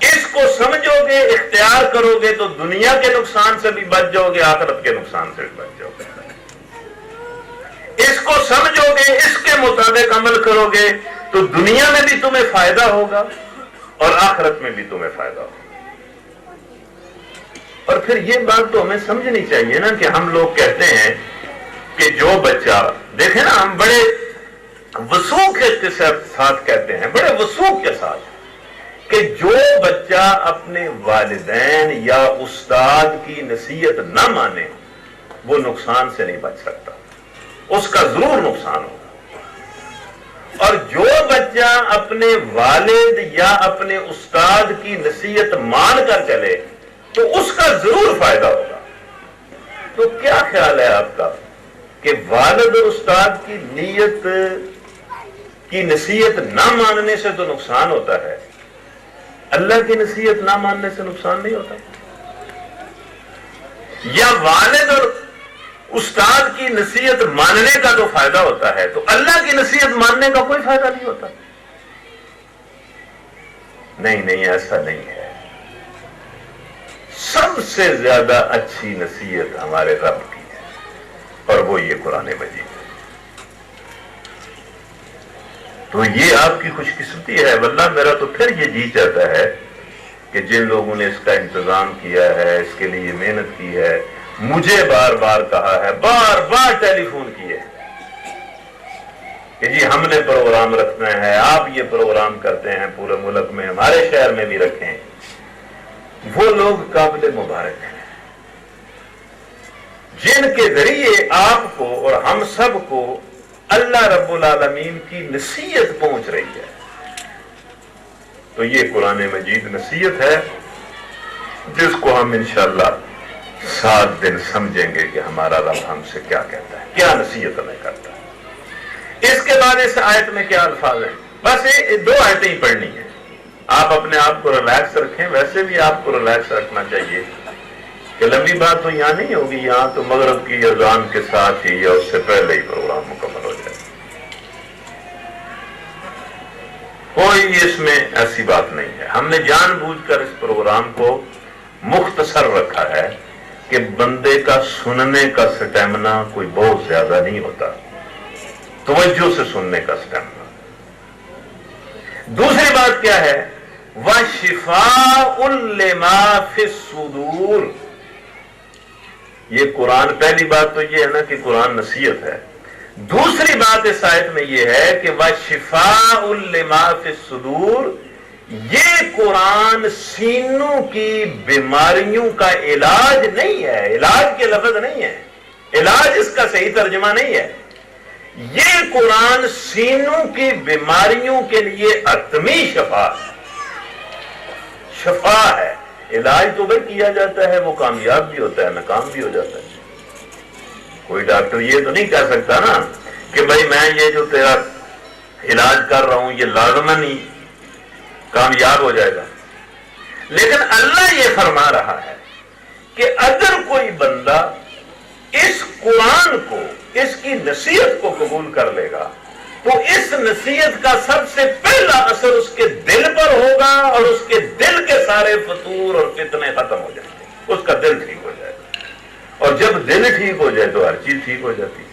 اس کو سمجھو گے، اختیار کرو گے تو دنیا کے نقصان سے بھی بچ جاؤ گے، آخرت کے نقصان سے بھی بچ جاؤ گے۔ اس کو سمجھو گے، اس کے مطابق عمل کرو گے تو دنیا میں بھی تمہیں فائدہ ہوگا اور آخرت میں بھی تمہیں فائدہ ہوگا۔ اور پھر یہ بات تو ہمیں سمجھنی چاہیے نا کہ ہم لوگ کہتے ہیں کہ جو بچہ، دیکھیں نا ہم بڑے وثوق کے ساتھ کہتے ہیں، بڑے وثوق کے ساتھ، کہ جو بچہ اپنے والدین یا استاد کی نصیحت نہ مانے وہ نقصان سے نہیں بچ سکتا، اس کا ضرور نقصان ہوگا۔ اور جو بچہ اپنے والد یا اپنے استاد کی نصیحت مان کر چلے تو اس کا ضرور فائدہ ہوگا۔ تو کیا خیال ہے آپ کا کہ والد اور استاد کی نیت کی نصیحت نہ ماننے سے تو نقصان ہوتا ہے، اللہ کی نصیحت نہ ماننے سے نقصان نہیں ہوتا؟ یا والد اور استاد کی نصیحت ماننے کا تو فائدہ ہوتا ہے تو اللہ کی نصیحت ماننے کا کوئی فائدہ نہیں ہوتا؟ نہیں، ایسا نہیں ہے۔ سب سے زیادہ اچھی نصیحت ہمارے رب کی ہے اور وہ یہ قرآن مجید ہے۔ تو یہ آپ کی خوش قسمتی ہے، واللہ میرا تو پھر یہ جی چاہتا ہے کہ جن لوگوں نے اس کا انتظام کیا ہے، اس کے لیے محنت کی ہے، مجھے بار بار کہا ہے، بار بار ٹیلی فون کیے کہ جی ہم نے پروگرام رکھنا ہے، آپ یہ پروگرام کرتے ہیں پورے ملک میں، ہمارے شہر میں بھی رکھیں، وہ لوگ قابل مبارک ہیں جن کے ذریعے آپ کو اور ہم سب کو اللہ رب العالمین کی نصیحت پہنچ رہی ہے۔ تو یہ قرآن مجید نصیحت ہے جس کو ہم انشاءاللہ 7 دن سمجھیں گے کہ ہمارا رب ہم سے کیا کہتا ہے، کیا نصیحت ہمیں کرتا ہے۔ اس کے بعد اس آیت میں کیا الفاظ ہیں؟ بس 2 آیتیں ہی پڑھنی ہیں۔ آپ اپنے آپ کو ریلیکس رکھیں، ویسے بھی آپ کو ریلیکس رکھنا چاہیے کہ لمبی بات تو یہاں نہیں ہوگی، یہاں تو مغرب کی اذان کے ساتھ ہی یا اس سے پہلے ہی پروگرام مکمل ہو جائے۔ کوئی اس میں ایسی بات نہیں ہے، ہم نے جان بوجھ کر اس پروگرام کو مختصر رکھا ہے کہ بندے کا سننے کا سٹیمنا کوئی بہت زیادہ نہیں ہوتا، توجہ سے سننے کا سٹیمنا۔ دوسری بات کیا ہے؟ وَشِفَاءٌ لِمَا فِي الصُّدُورِ۔ یہ قرآن، پہلی بات تو یہ ہے نا کہ قرآن نصیحت ہے، دوسری بات اس آیت میں یہ ہے کہ وَشِفَاءٌ لِمَا فِي الصُّدُورِ، یہ قرآن سینوں کی بیماریوں کا علاج نہیں ہے، علاج کے لفظ نہیں ہے، علاج اس کا صحیح ترجمہ نہیں ہے۔ یہ قرآن سینوں کی بیماریوں کے لیے حتمی شفا ہے۔ علاج تو بھائی کیا جاتا ہے، وہ کامیاب بھی ہوتا ہے، ناکام بھی ہو جاتا ہے۔ کوئی ڈاکٹر یہ تو نہیں کہہ سکتا نا کہ بھائی میں یہ جو تیرا علاج کر رہا ہوں یہ لازماً ہی کامیاب ہو جائے گا، لیکن اللہ یہ فرما رہا ہے کہ اگر کوئی بندہ اس قرآن کو، اس کی نصیحت کو قبول کر لے گا تو اس نصیحت کا سب سے پہلا اثر اس کے دل پر ہوگا اور اس کے دل کے سارے فطور اور فتنے ختم ہو جائیں گے، اس کا دل ٹھیک ہو جائے گا، اور جب دل ٹھیک ہو جائے تو ہر چیز ٹھیک ہو جاتی ہے۔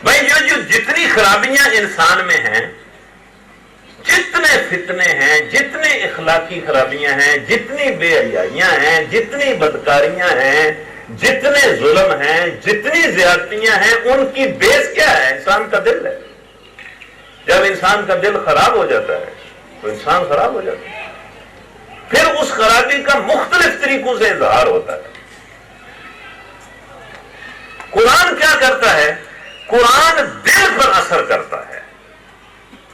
بھائی یہ جو جتنی خرابیاں انسان میں ہیں، جتنے فتنے ہیں، جتنے اخلاقی خرابیاں ہیں، جتنی بے حیائیاں ہیں، جتنی بدکاریاں ہیں، جتنے ظلم ہیں، جتنی زیادتیاں ہیں، ان کی بیس کیا ہے؟ انسان کا دل ہے۔ جب انسان کا دل خراب ہو جاتا ہے تو انسان خراب ہو جاتا ہے، پھر اس خرابی کا مختلف طریقوں سے اظہار ہوتا ہے۔ قرآن کیا کرتا ہے؟ قرآن دل پر اثر کرتا ہے،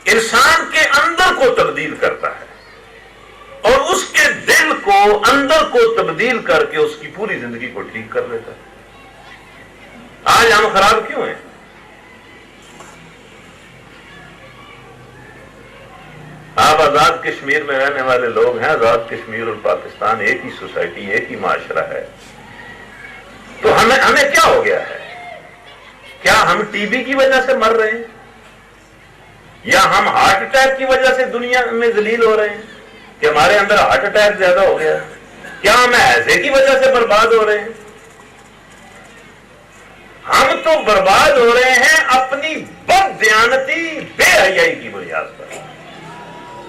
انسان کے اندر کو تبدیل کرتا ہے، اور اس کے دل کو اندر کو تبدیل کر کے اس کی پوری زندگی کو ٹھیک کر دیتا ہے۔ آج ہم خراب کیوں ہیں؟ آپ آزاد کشمیر میں رہنے والے لوگ ہیں، آزاد کشمیر اور پاکستان ایک ہی سوسائٹی، ایک ہی معاشرہ ہے، تو ہمیں کیا ہو گیا ہے؟ کیا ہم ٹی بی کی وجہ سے مر رہے ہیں، یا ہم ہارٹ اٹیک کی وجہ سے دنیا میں ذلیل ہو رہے ہیں کہ ہمارے اندر ہارٹ اٹیک زیادہ ہو گیا؟ کیا ہم ایسے کی وجہ سے برباد ہو رہے ہیں؟ ہم تو برباد ہو رہے ہیں اپنی بد دیانتی، بے حیائی کی بنیاد پر۔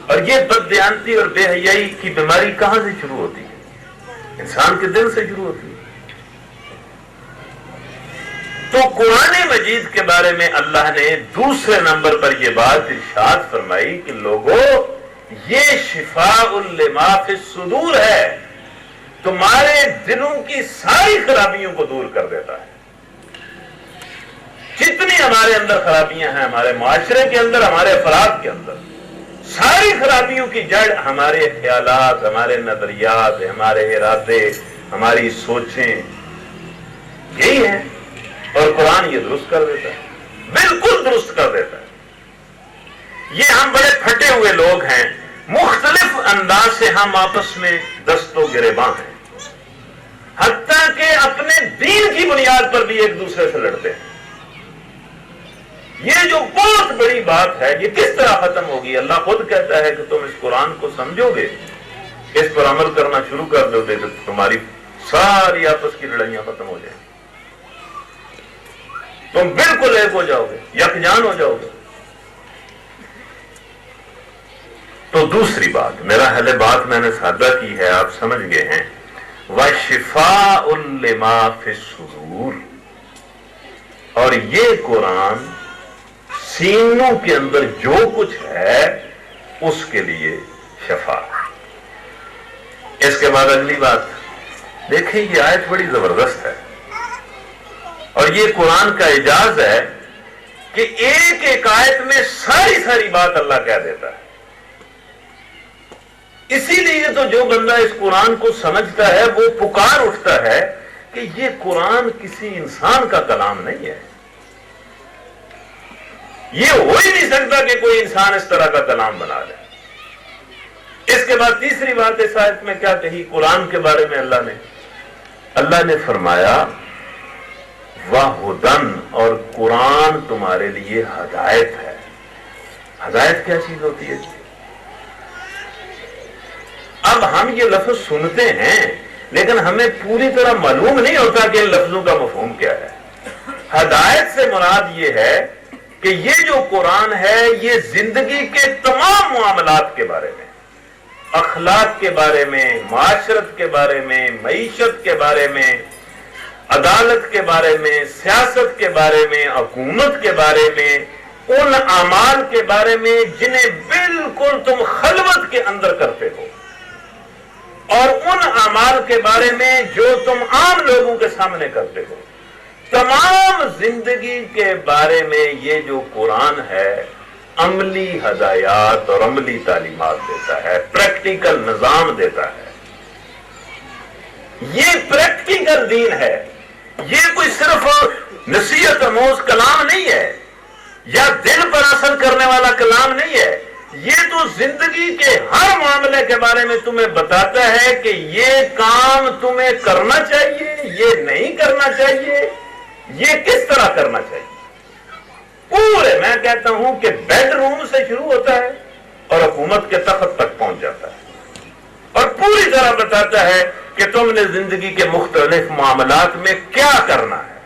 اور یہ بد دیانتی اور بے حیائی کی بیماری کہاں سے شروع ہوتی ہے؟ انسان کے دل سے شروع ہوتی ہے۔ تو قرآن مجید کے بارے میں اللہ نے دوسرے نمبر پر یہ بات ارشاد فرمائی کہ لوگوں، یہ شفاء لما فی الصدور ہے، تمہارے دلوں کی ساری خرابیوں کو دور کر دیتا ہے۔ جتنی ہمارے اندر خرابیاں ہیں، ہمارے معاشرے کے اندر، ہمارے افراد کے اندر، ساری خرابیوں کی جڑ ہمارے خیالات، ہمارے نظریات، ہمارے ارادے، ہماری سوچیں، یہی ہے۔ اور قرآن یہ درست کر دیتا ہے، بالکل درست کر دیتا ہے۔ یہ ہم بڑے پھٹے ہوئے لوگ ہیں، مختلف انداز سے ہم آپس میں دست و گریباں ہیں، حتیٰ کہ اپنے دین کی بنیاد پر بھی ایک دوسرے سے لڑتے ہیں۔ یہ جو بہت بڑی بات ہے، یہ کس طرح ختم ہوگی؟ اللہ خود کہتا ہے کہ تم اس قرآن کو سمجھو گے، اس پر عمل کرنا شروع کر دو گے، تو تمہاری ساری آپس کی لڑائیاں ختم ہو جائیں، تم بالکل ایک ہو جاؤ گے، یکجان ہو جاؤ گے۔ تو دوسری بات، میرا حل بات میں نے سادہ کی ہے، آپ سمجھ گئے ہیں، وَشِفَاءٌ لِمَا فِي الصُّدُورِ، اور یہ قرآن سینوں کے اندر جو کچھ ہے اس کے لیے شفا۔ اس کے بعد اگلی بات دیکھیں، یہ آیت بڑی زبردست ہے، اور یہ قرآن کا اعجاز ہے کہ ایک ایک آیت میں ساری بات اللہ کہہ دیتا ہے۔ اسی لیے تو جو بندہ اس قرآن کو سمجھتا ہے وہ پکار اٹھتا ہے کہ یہ قرآن کسی انسان کا کلام نہیں ہے، یہ ہو ہی نہیں سکتا کہ کوئی انسان اس طرح کا کلام بنا لے۔ اس کے بعد تیسری بات اس آیت میں کیا کہی قرآن کے بارے میں؟ اللہ نے فرمایا وَہُدًى، اور قرآن تمہارے لیے ہدایت ہے۔ ہدایت کیا چیز ہوتی ہے؟ اب ہم یہ لفظ سنتے ہیں لیکن ہمیں پوری طرح معلوم نہیں ہوتا کہ ان لفظوں کا مفہوم کیا ہے۔ ہدایت سے مراد یہ ہے کہ یہ جو قرآن ہے یہ زندگی کے تمام معاملات کے بارے میں، اخلاق کے بارے میں، معاشرت کے بارے میں، معیشت کے بارے میں، عدالت کے بارے میں، سیاست کے بارے میں، حکومت کے بارے میں، ان اعمال کے بارے میں جنہیں بالکل تم خلوت کے اندر کرتے ہو، اور ان اعمال کے بارے میں جو تم عام لوگوں کے سامنے کرتے ہو، تمام زندگی کے بارے میں یہ جو قرآن ہے عملی ہدایات اور عملی تعلیمات دیتا ہے، پریکٹیکل نظام دیتا ہے۔ یہ پریکٹیکل دین ہے، یہ کوئی صرف نصیحت آموز کلام نہیں ہے، یا دل پر اثر کرنے والا کلام نہیں ہے، یہ تو زندگی کے ہر معاملے کے بارے میں تمہیں بتاتا ہے کہ یہ کام تمہیں کرنا چاہیے، یہ نہیں کرنا چاہیے، یہ کس طرح کرنا چاہیے۔ پورے میں کہتا ہوں کہ بیڈ روم سے شروع ہوتا ہے اور حکومت کے تخت تک پہنچ جاتا ہے، اور پوری طرح بتاتا ہے کہ تم نے زندگی کے مختلف معاملات میں کیا کرنا ہے۔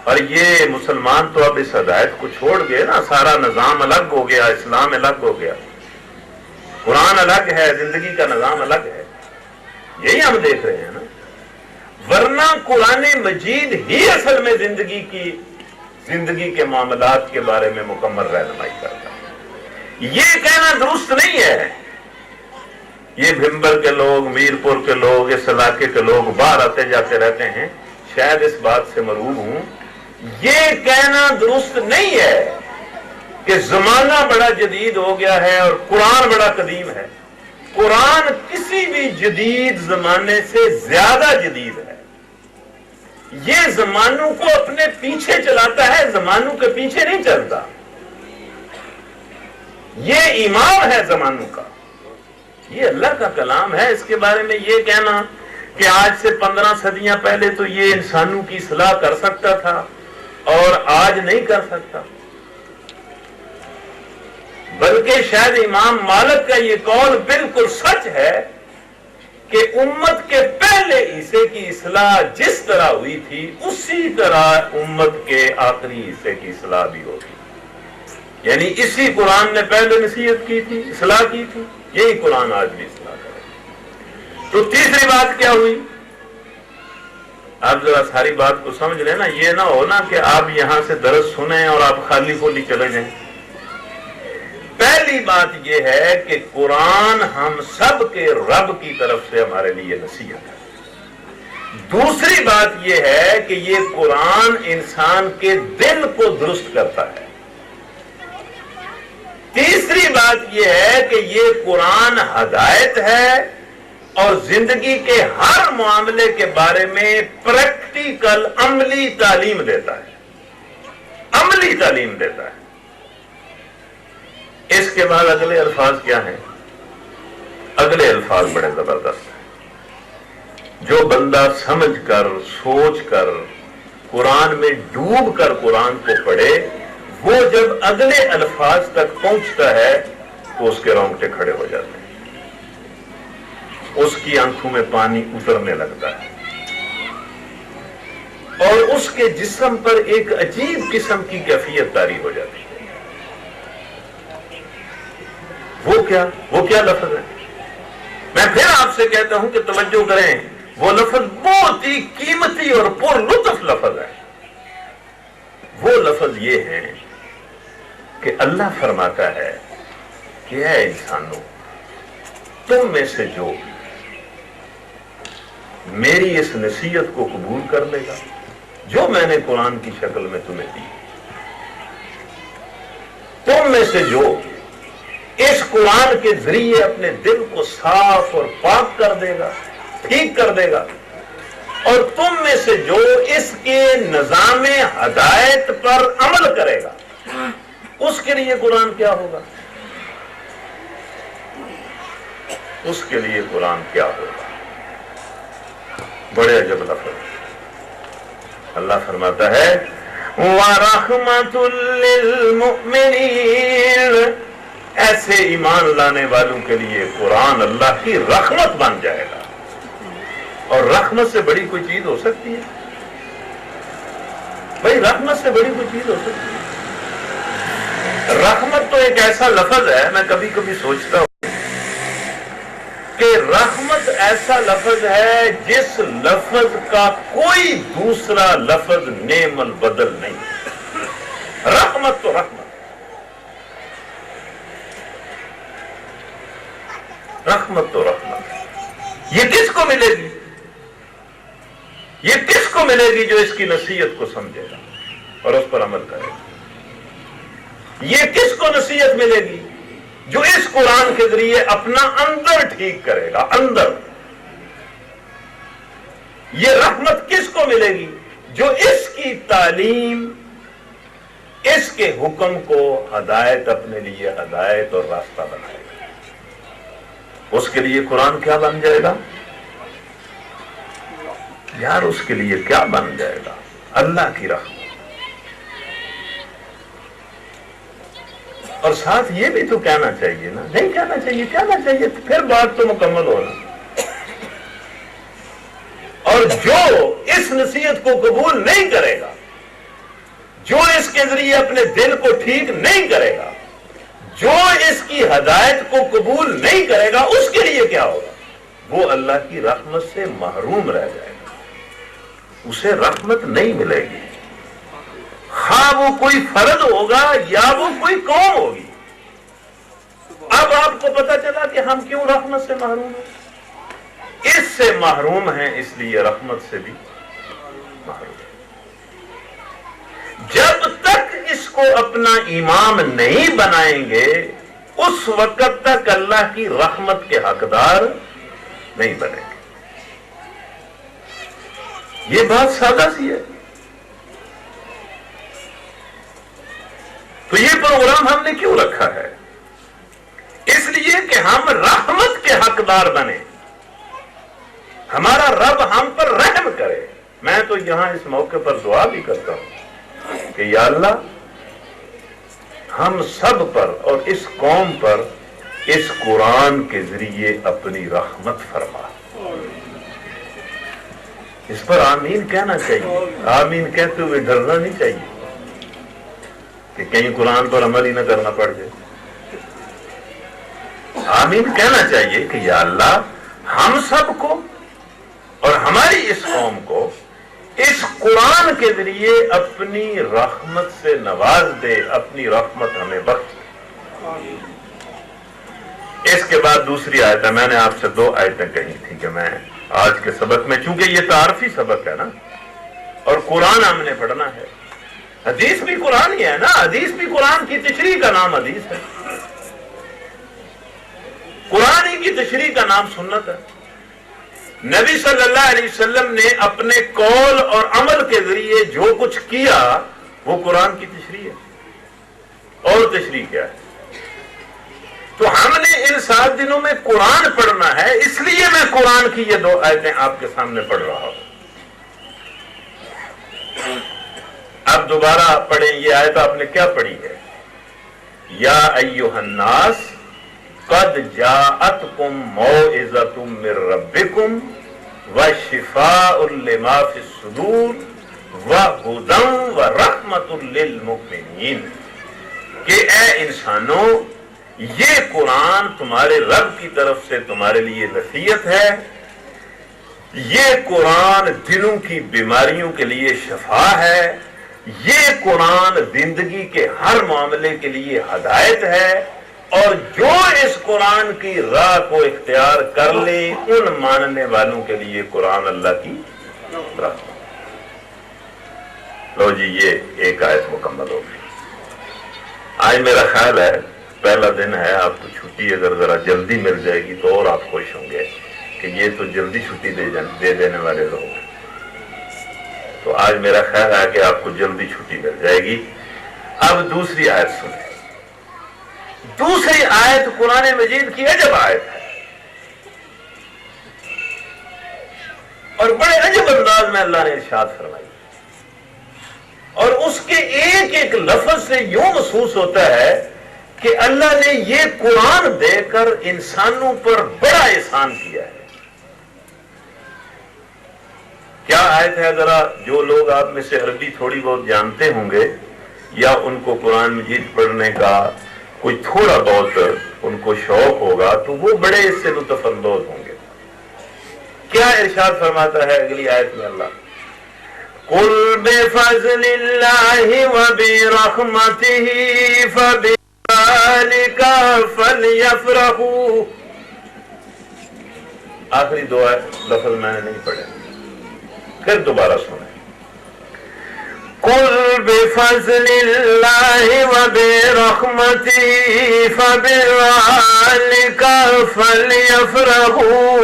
اور یہ مسلمان تو اب اس ہدایت کو چھوڑ گئے نا، سارا نظام الگ ہو گیا، اسلام الگ ہو گیا، قرآن الگ ہے، زندگی کا نظام الگ ہے، یہی ہم دیکھ رہے ہیں نا۔ ورنہ قرآن مجید ہی اصل میں زندگی کے معاملات کے بارے میں مکمل رہنمائی کرتا ہے۔ یہ کہنا درست نہیں ہے۔ یہ بھمبر کے لوگ، میرپور کے لوگ، اس علاقے کے لوگ باہر آتے جاتے رہتے ہیں، شاید اس بات سے مرعوب ہوں، یہ کہنا درست نہیں ہے کہ زمانہ بڑا جدید ہو گیا ہے اور قرآن بڑا قدیم ہے۔ قرآن کسی بھی جدید زمانے سے زیادہ جدید ہے۔ یہ زمانوں کو اپنے پیچھے چلاتا ہے، زمانوں کے پیچھے نہیں چلتا۔ یہ امام ہے زمانوں کا، یہ اللہ کا کلام ہے۔ اس کے بارے میں یہ کہنا کہ آج سے 15 صدیاں پہلے تو یہ انسانوں کی اصلاح کر سکتا تھا اور آج نہیں کر سکتا، بلکہ شاید امام مالک کا یہ قول بالکل سچ ہے کہ امت کے پہلے حصے کی اصلاح جس طرح ہوئی تھی اسی طرح امت کے آخری حصے کی اصلاح بھی ہوگی۔ یعنی اسی قرآن نے پہلے نصیحت کی تھی، اصلاح کی تھی، یہی قرآن آج بھی اصلاح کرے۔ تو تیسری بات کیا ہوئی؟ آپ ذرا ساری بات کو سمجھ لینا، یہ نہ ہونا کہ آپ یہاں سے درس سنیں اور آپ خالی خالی چلے جائیں۔ پہلی بات یہ ہے کہ قرآن ہم سب کے رب کی طرف سے ہمارے لیے نصیحت ہے۔ دوسری بات یہ ہے کہ یہ قرآن انسان کے دل کو درست کرتا ہے۔ تیسری بات یہ ہے کہ یہ قرآن ہدایت ہے اور زندگی کے ہر معاملے کے بارے میں پریکٹیکل عملی تعلیم دیتا ہے، عملی تعلیم دیتا ہے۔ اس کے بعد اگلے الفاظ کیا ہیں؟ اگلے الفاظ بڑے زبردست ہیں۔ جو بندہ سمجھ کر سوچ کر قرآن میں ڈوب کر قرآن کو پڑھے، وہ جب اگلے الفاظ تک پہنچتا ہے تو اس کے رونگٹے کھڑے ہو جاتے ہیں، اس کی آنکھوں میں پانی اترنے لگتا ہے اور اس کے جسم پر ایک عجیب قسم کی کیفیت طاری ہو جاتی ہے۔ وہ کیا لفظ ہے؟ میں پھر آپ سے کہتا ہوں کہ توجہ کریں، وہ لفظ بہت ہی قیمتی اور پر لطف لفظ ہے۔ وہ لفظ یہ ہے کہ اللہ فرماتا ہے کہ اے انسانوں، تم میں سے جو میری اس نصیحت کو قبول کر لے گا جو میں نے قرآن کی شکل میں تمہیں دی، تم میں سے جو اس قرآن کے ذریعے اپنے دل کو صاف اور پاک کر دے گا، ٹھیک کر دے گا، اور تم میں سے جو اس کے نظام ہدایت پر عمل کرے گا، اس کے لیے قرآن کیا ہوگا؟ اس کے لیے قرآن کیا ہوگا؟ بڑے عجب لفظ۔ اللہ فرماتا ہے وَرَحْمَةٌ لِّلْمُؤْمِنِينَ، ایسے ایمان لانے والوں کے لیے قرآن اللہ کی رحمت بن جائے گا۔ اور رحمت سے بڑی کوئی چیز ہو سکتی ہے؟ بھائی رحمت سے بڑی کوئی چیز ہو سکتی ہے؟ رحمت تو ایک ایسا لفظ ہے، میں کبھی کبھی سوچتا ہوں کہ رحمت ایسا لفظ ہے جس لفظ کا کوئی دوسرا لفظ نعم البدل نہیں۔ رحمت تو رحمت، رحمت تو رحمت۔ یہ کس کو ملے گی؟ یہ کس کو ملے گی جو اس کی نصیحت کو سمجھے گا اور اس پر عمل کرے گا؟ یہ کس کو نصیحت ملے گی جو اس قرآن کے ذریعے اپنا اندر ٹھیک کرے گا، اندر۔ یہ رحمت کس کو ملے گی؟ جو اس کی تعلیم، اس کے حکم کو ہدایت، اپنے لیے ہدایت اور راستہ بنائے گا۔ اس کے لیے قرآن کیا بن جائے گا یار؟ اس کے لیے کیا بن جائے گا؟ اللہ کی رحمت۔ اور ساتھ یہ بھی تو کہنا چاہیے نا، نہیں کہنا چاہیے، کہنا چاہیے، پھر بات تو مکمل ہونا۔ اور جو اس نصیحت کو قبول نہیں کرے گا، جو اس کے ذریعے اپنے دل کو ٹھیک نہیں کرے گا، جو اس کی ہدایت کو قبول نہیں کرے گا، اس کے لیے کیا ہوگا؟ وہ اللہ کی رحمت سے محروم رہ جائے گا، اسے رحمت نہیں ملے گی، خواہ وہ کوئی فرد ہوگا یا وہ کوئی قوم ہوگی۔ اب آپ کو پتا چلا کہ ہم کیوں رحمت سے محروم ہیں؟ اس سے محروم ہیں اس لیے رحمت سے بھی محروم. جب تک اس کو اپنا امام نہیں بنائیں گے اس وقت تک اللہ کی رحمت کے حقدار نہیں بنیں گے. یہ بات سادہ سی ہے. تو یہ پروگرام ہم نے کیوں رکھا ہے؟ اس لیے کہ ہم رحمت کے حقدار بنے، ہمارا رب ہم پر رحم کرے. میں تو یہاں اس موقع پر دعا بھی کرتا ہوں کہ یا اللہ ہم سب پر اور اس قوم پر اس قرآن کے ذریعے اپنی رحمت فرما. اس پر آمین کہنا چاہیے. آمین کہتے ہوئے ڈرنا نہیں چاہیے کہ کہیں قرآن پر عمل ہی نہ کرنا پڑ جائے. آمین کہنا چاہیے کہ یا اللہ ہم سب کو اور ہماری اس قوم کو اس قرآن کے ذریعے اپنی رحمت سے نواز دے، اپنی رحمت ہمیں بخش. اس کے بعد دوسری آیت ہے. میں نے آپ سے 2 آیتیں کہی تھی کہ میں آج کے سبق میں، چونکہ یہ تعارفی سبق ہے نا اور قرآن ہم نے پڑھنا ہے، حدیث بھی قرآن ہی ہے نا، حدیث بھی قرآن کی تشریح کا نام حدیث ہے، قرآن ہی کی تشریح کا نام سنت ہے. نبی صلی اللہ علیہ وسلم نے اپنے قول اور عمل کے ذریعے جو کچھ کیا وہ قرآن کی تشریح ہے. اور تشریح کیا ہے؟ تو ہم نے ان 7 دنوں میں قرآن پڑھنا ہے، اس لیے میں قرآن کی یہ 2 آیتیں آپ کے سامنے پڑھ رہا ہوں. اب دوبارہ پڑھیں. یہ آیت آپ نے کیا پڑھی ہے؟ یا ایھا الناس قد جاءتکم موعظۃ من ربکم وشفاء لما فی الصدور وہدی ورحمۃ للمؤمنین. کہ اے انسانوں، یہ قرآن تمہارے رب کی طرف سے تمہارے لیے نصیحت ہے، یہ قرآن دلوں کی بیماریوں کے لیے شفا ہے، یہ قرآن زندگی کے ہر معاملے کے لیے ہدایت ہے، اور جو اس قرآن کی راہ کو اختیار کر لے ان ماننے والوں کے لیے قرآن اللہ کی راہ. لو جی یہ ایک آیت مکمل ہو گئی. آج میرا خیال ہے پہلا دن ہے، آپ کو چھٹی اگر ذرا جلدی مل جائے گی تو اور آپ خوش ہوں گے کہ یہ تو جلدی چھٹی دے دینے والے لوگ ہیں. تو آج میرا خیال ہے کہ آپ کو جلدی چھٹی مل جائے گی. اب دوسری آیت سنیں. دوسری آیت قرآن مجید کی عجب آیت ہے اور بڑے عجب انداز میں اللہ نے ارشاد فرمائی، اور اس کے ایک ایک لفظ سے یوں محسوس ہوتا ہے کہ اللہ نے یہ قرآن دے کر انسانوں پر بڑا احسان کیا ہے. کیا آیت ہے؟ ذرا جو لوگ آپ میں سے عربی تھوڑی بہت جانتے ہوں گے یا ان کو قرآن مجید پڑھنے کا کوئی تھوڑا بہت ان کو شوق ہوگا تو وہ بڑے اس سے لطف اندوز ہوں گے. کیا ارشاد فرماتا ہے اگلی آیت میں اللہ؟ قُلْ بِفَضْلِ اللَّهِ وَبِرَحْمَتِهِ فَبِذَلِكَ فَلْيَفْرَحُوا. آخری 2 لفظ میں نے نہیں پڑھے، پھر دوبارہ سنیں. قُلْ بِفَضْلِ اللَّهِ وَبِرَحْمَتِهِ فَبِذَلِكَ فَلْيَفْرَحُوا.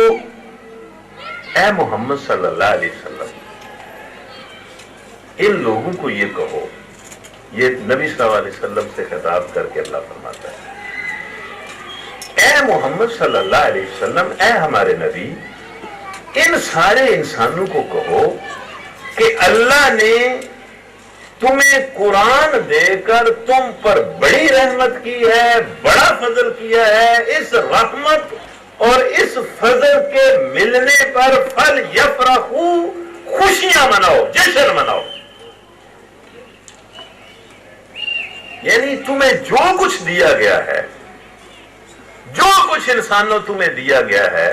اے محمد صلی اللہ علیہ وسلم، ان لوگوں کو یہ کہو، یہ نبی صلی اللہ علیہ وسلم سے خطاب کر کے اللہ فرماتا ہے، اے محمد صلی اللہ علیہ وسلم، اے ہمارے نبی، ان سارے انسانوں کو کہو کہ اللہ نے تمہیں قرآن دے کر تم پر بڑی رحمت کی ہے، بڑا فضل کیا ہے. اس رحمت اور اس فضل کے ملنے پر فل یفرحو، خوشیاں مناؤ، جشن مناؤ. یعنی تمہیں جو کچھ دیا گیا ہے، جو کچھ انسانوں تمہیں دیا گیا ہے،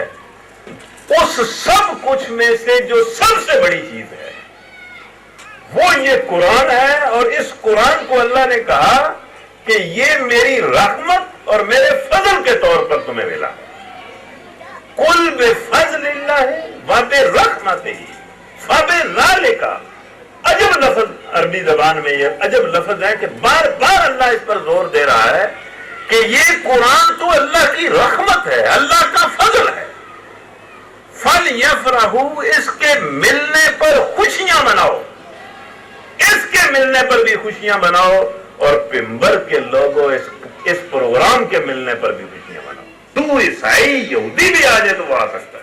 اس سب کچھ میں سے جو سب سے بڑی چیز ہے وہ یہ قرآن ہے. اور اس قرآن کو اللہ نے کہا کہ یہ میری رحمت اور میرے فضل کے طور پر تمہیں ملا. قُلْ بِفَضْلِ اللَّهِ وَبِرَحْمَتِهِ فَبِذَلِكَ عجب لفظ عربی زبان میں یہ عجب لفظ ہے کہ بار بار اللہ اس پر زور دے رہا ہے کہ یہ قرآن تو اللہ کی رحمت ہے، اللہ کا فضل ہے۔ فَلْيَفْرَحُوا، اس کے ملنے پر خوشیاں مناؤ، اس کے ملنے پر بھی خوشیاں مناؤ، اور پمبر کے لوگوں اس پروگرام کے ملنے پر بھی خوشیاں مناؤ۔ تو عیسائی یہودی بھی آ جائے تو وہ آ سکتا ہے،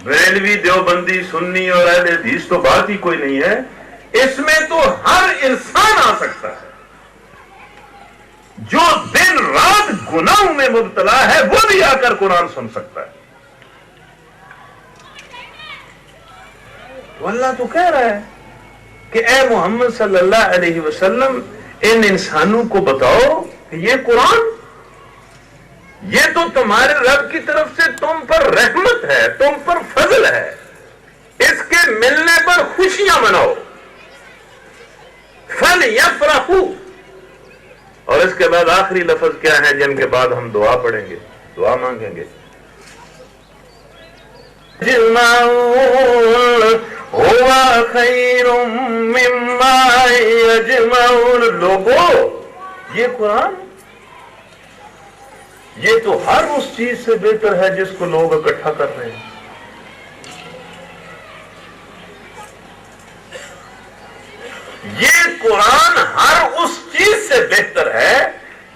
بریلوی دیوبندی سنی اور اہل حدیث تو بات ہی کوئی نہیں ہے، اس میں تو ہر انسان آ سکتا ہے۔ جو دن رات گناہوں میں مبتلا ہے وہ بھی آ کر قرآن سن سکتا ہے۔ تو اللہ تو کہہ رہا ہے کہ اے محمد صلی اللہ علیہ وسلم ان انسانوں کو بتاؤ کہ یہ قرآن یہ تو تمہارے رب کی طرف سے تم پر رحمت ہے، تم پر فضل ہے، اس کے ملنے پر خوشیاں مناؤ۔ فَلْيَفْرَحُوا، اور اس کے بعد آخری لفظ کیا ہے جن کے بعد ہم دعا پڑھیں گے، دعا مانگیں گے۔ ہوا خیر مما یجمعون، لوگوں یہ قرآن یہ تو ہر اس چیز سے بہتر ہے جس کو لوگ اکٹھا کر رہے ہیں۔ یہ قرآن ہر اس چیز سے بہتر ہے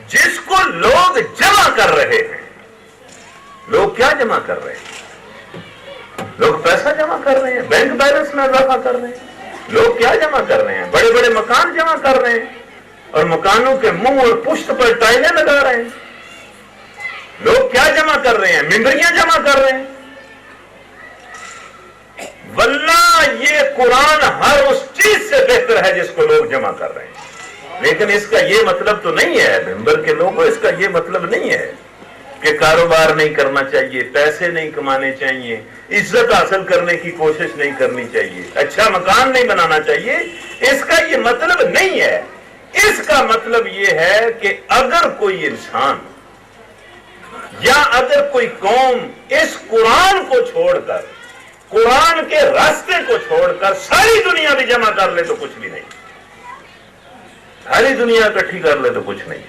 جس کو لوگ جمع کر رہے ہیں۔ لوگ کیا جمع کر رہے ہیں؟ لوگ پیسہ جمع کر رہے ہیں، بینک بیلنس میں اضافہ کر رہے ہیں۔ لوگ کیا جمع کر رہے ہیں؟ بڑے بڑے مکان جمع کر رہے ہیں، اور مکانوں کے منہ اور پشت پر ٹائلیں لگا رہے ہیں۔ لوگ کیا جمع کر رہے ہیں؟ ممبریاں جمع کر رہے ہیں۔ واللہ یہ قرآن ہر اس چیز سے بہتر ہے جس کو لوگ جمع کر رہے ہیں۔ لیکن اس کا یہ مطلب تو نہیں ہے ممبر کے لوگوں، اس کا یہ مطلب نہیں ہے کہ کاروبار نہیں کرنا چاہیے، پیسے نہیں کمانے چاہیے، عزت حاصل کرنے کی کوشش نہیں کرنی چاہیے، اچھا مکان نہیں بنانا چاہیے۔ اس کا یہ مطلب نہیں ہے۔ اس کا مطلب یہ ہے کہ اگر کوئی انسان یا اگر کوئی قوم اس قرآن کو چھوڑ کر، قرآن کے راستے کو چھوڑ کر ساری دنیا بھی جمع کر لے تو کچھ بھی نہیں، ساری دنیا اکٹھی کر لے تو کچھ نہیں۔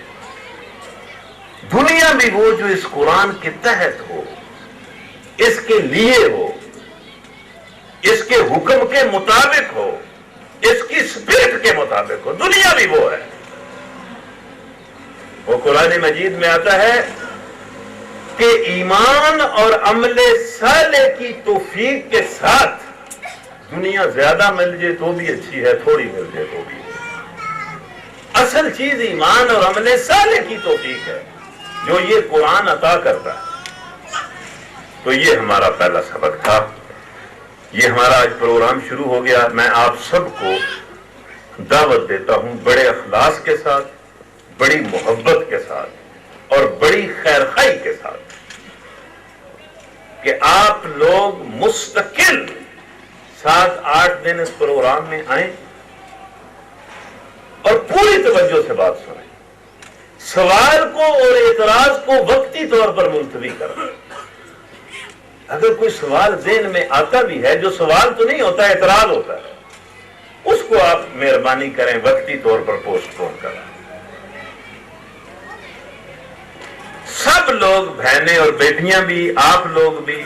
دنیا بھی وہ جو اس قرآن کے تحت ہو، اس کے لیے ہو، اس کے حکم کے مطابق ہو، اس کی اسپرٹ کے مطابق ہو، دنیا بھی وہ ہے۔ وہ قرآن مجید میں آتا ہے کہ ایمان اور عمل صالح کی توفیق کے ساتھ دنیا زیادہ مل جائے تو بھی اچھی ہے، تھوڑی مل جائے تو بھی اصل چیز ایمان اور عمل صالح کی توفیق ہے جو یہ قرآن عطا کرتا ہے۔ تو یہ ہمارا پہلا سبق تھا، یہ ہمارا آج پروگرام شروع ہو گیا۔ میں آپ سب کو دعوت دیتا ہوں بڑے اخلاص کے ساتھ، بڑی محبت کے ساتھ اور بڑی خیرخواہی کے ساتھ کہ آپ لوگ مستقل 7-8 دن اس پروگرام میں آئیں اور پوری توجہ سے بات سنیں، سوال کو اور اعتراض کو وقتی طور پر ملتوی کریں۔ اگر کوئی سوال ذہن میں آتا بھی ہے، جو سوال تو نہیں ہوتا اعتراض ہوتا ہے، اس کو آپ مہربانی کریں وقتی طور پر پوسٹ پون کریں۔ سب لوگ، بہنیں اور بیٹیاں بھی، آپ لوگ بھی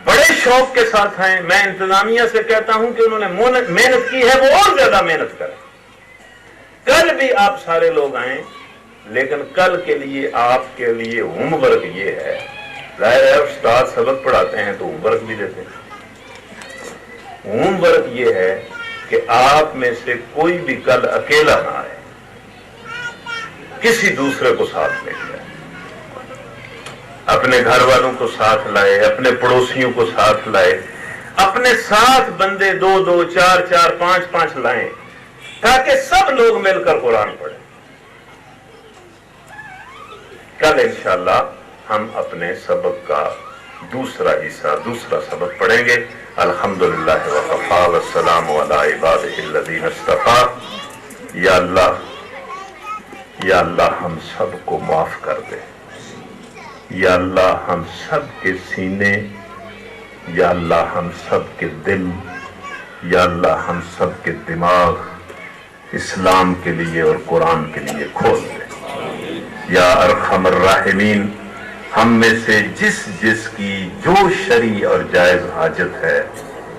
بڑے شوق کے ساتھ ہیں۔ میں انتظامیہ سے کہتا ہوں کہ انہوں نے محنت کی ہے، وہ اور زیادہ محنت کریں۔ کل بھی آپ سارے لوگ آئیں، لیکن کل کے لیے آپ کے لیے ہوم ورک یہ ہے، ظاہر ہے استاد سبق پڑھاتے ہیں تو ہوم ورک بھی دیتے ہیں۔ ہوم ورک یہ ہے کہ آپ میں سے کوئی بھی کل اکیلا نہ آئے، کسی دوسرے کو ساتھ لے جائے، اپنے گھر والوں کو ساتھ لائے، اپنے پڑوسیوں کو ساتھ لائے، اپنے ساتھ بندے 2-2 4-4 5-5 لائیں تاکہ سب لوگ مل کر قرآن پڑھیں۔ کل انشاءاللہ ہم اپنے سبق کا دوسرا حصہ، دوسرا سبق پڑھیں گے۔ الحمدللہ وکفی والسلام علی عبادہ الذین اصطفی۔ یا اللہ ہم سب کو معاف کر دے، یا اللہ ہم سب کے سینے، یا اللہ ہم سب کے دل، یا اللہ ہم سب کے دماغ اسلام کے لیے اور قرآن کے لیے کھول دے۔ یا ارحم الراحمین، ہم میں سے جس کی جو شرعی اور جائز حاجت ہے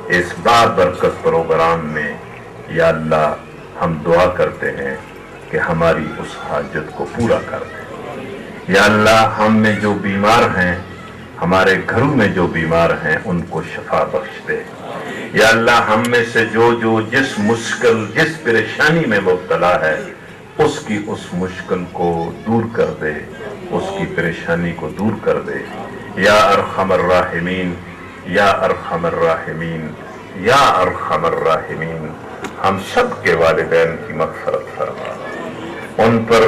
اس بابرکت پروگرام میں، یا اللہ ہم دعا کرتے ہیں کہ ہماری اس حاجت کو پورا کر دے۔ یا اللہ ہم میں جو بیمار ہیں، ہمارے گھروں میں جو بیمار ہیں، ان کو شفا بخش دے۔ یا اللہ ہم میں سے جو جس مشکل جس پریشانی میں مبتلا ہے اس کی اس مشکل کو دور کر دے، اس کی پریشانی کو دور کر دے۔ یا ارحم الراحمین، یا ارحم الراحمین، یا ارحم الراحمین، ہم سب کے والدین کی مغفرت فرما، ان پر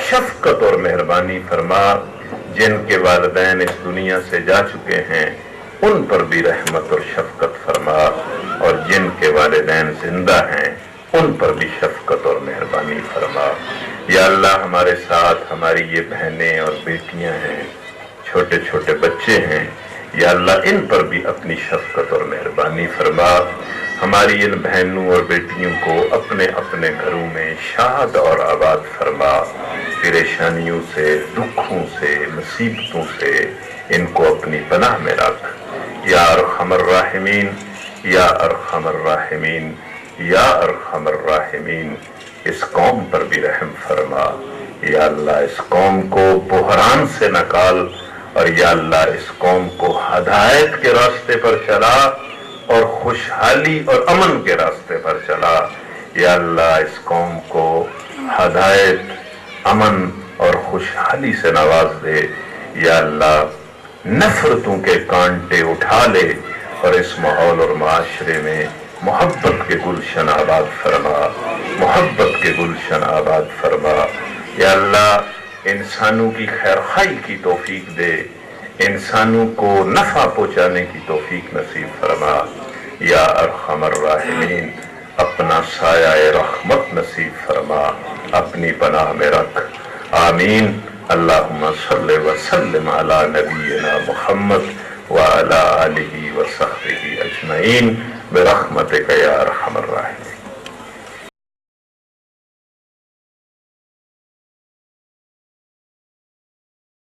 شفقت اور مہربانی فرما۔ جن کے والدین اس دنیا سے جا چکے ہیں ان پر بھی رحمت اور شفقت فرما، اور جن کے والدین زندہ ہیں ان پر بھی شفقت اور مہربانی فرما۔ یا اللہ ہمارے ساتھ ہماری یہ بہنیں اور بیٹیاں ہیں، چھوٹے چھوٹے بچے ہیں، یا اللہ ان پر بھی اپنی شفقت اور مہربانی فرما۔ ہماری ان بہنوں اور بیٹیوں کو اپنے اپنے گھروں میں شاد اور آباد فرما، پریشانیوں سے، دکھوں سے، مصیبتوں سے ان کو اپنی پناہ میں رکھ۔ یا ارحم الراحمین، یا ارحم الراحمین، یا ارحم الراحمین، اس قوم پر بھی رحم فرما۔ یا اللہ اس قوم کو بحران سے نکال، اور یا اللہ اس قوم کو ہدایت کے راستے پر چلا اور خوشحالی اور امن کے راستے پر چلا۔ یا اللہ اس قوم کو ہدایت، امن اور خوشحالی سے نواز دے۔ یا اللہ نفرتوں کے کانٹے اٹھا لے اور اس ماحول اور معاشرے میں محبت کے گلشن آباد فرما، محبت کے گلشن آباد فرما۔ یا اللہ انسانوں کی خیرخواہی کی توفیق دے، انسانوں کو نفع پہنچانے کی توفیق نصیب فرما۔ یا ارحم الراحمین، اپنا سایہ رحمت نصیب فرما، اپنی پناہ میں رکھ۔ آمین۔ اللہم صلی وسلم علی نبینا محمد وعلی آلہ وصحبہ اجمعین برحمتک یا ارحم الراحمین۔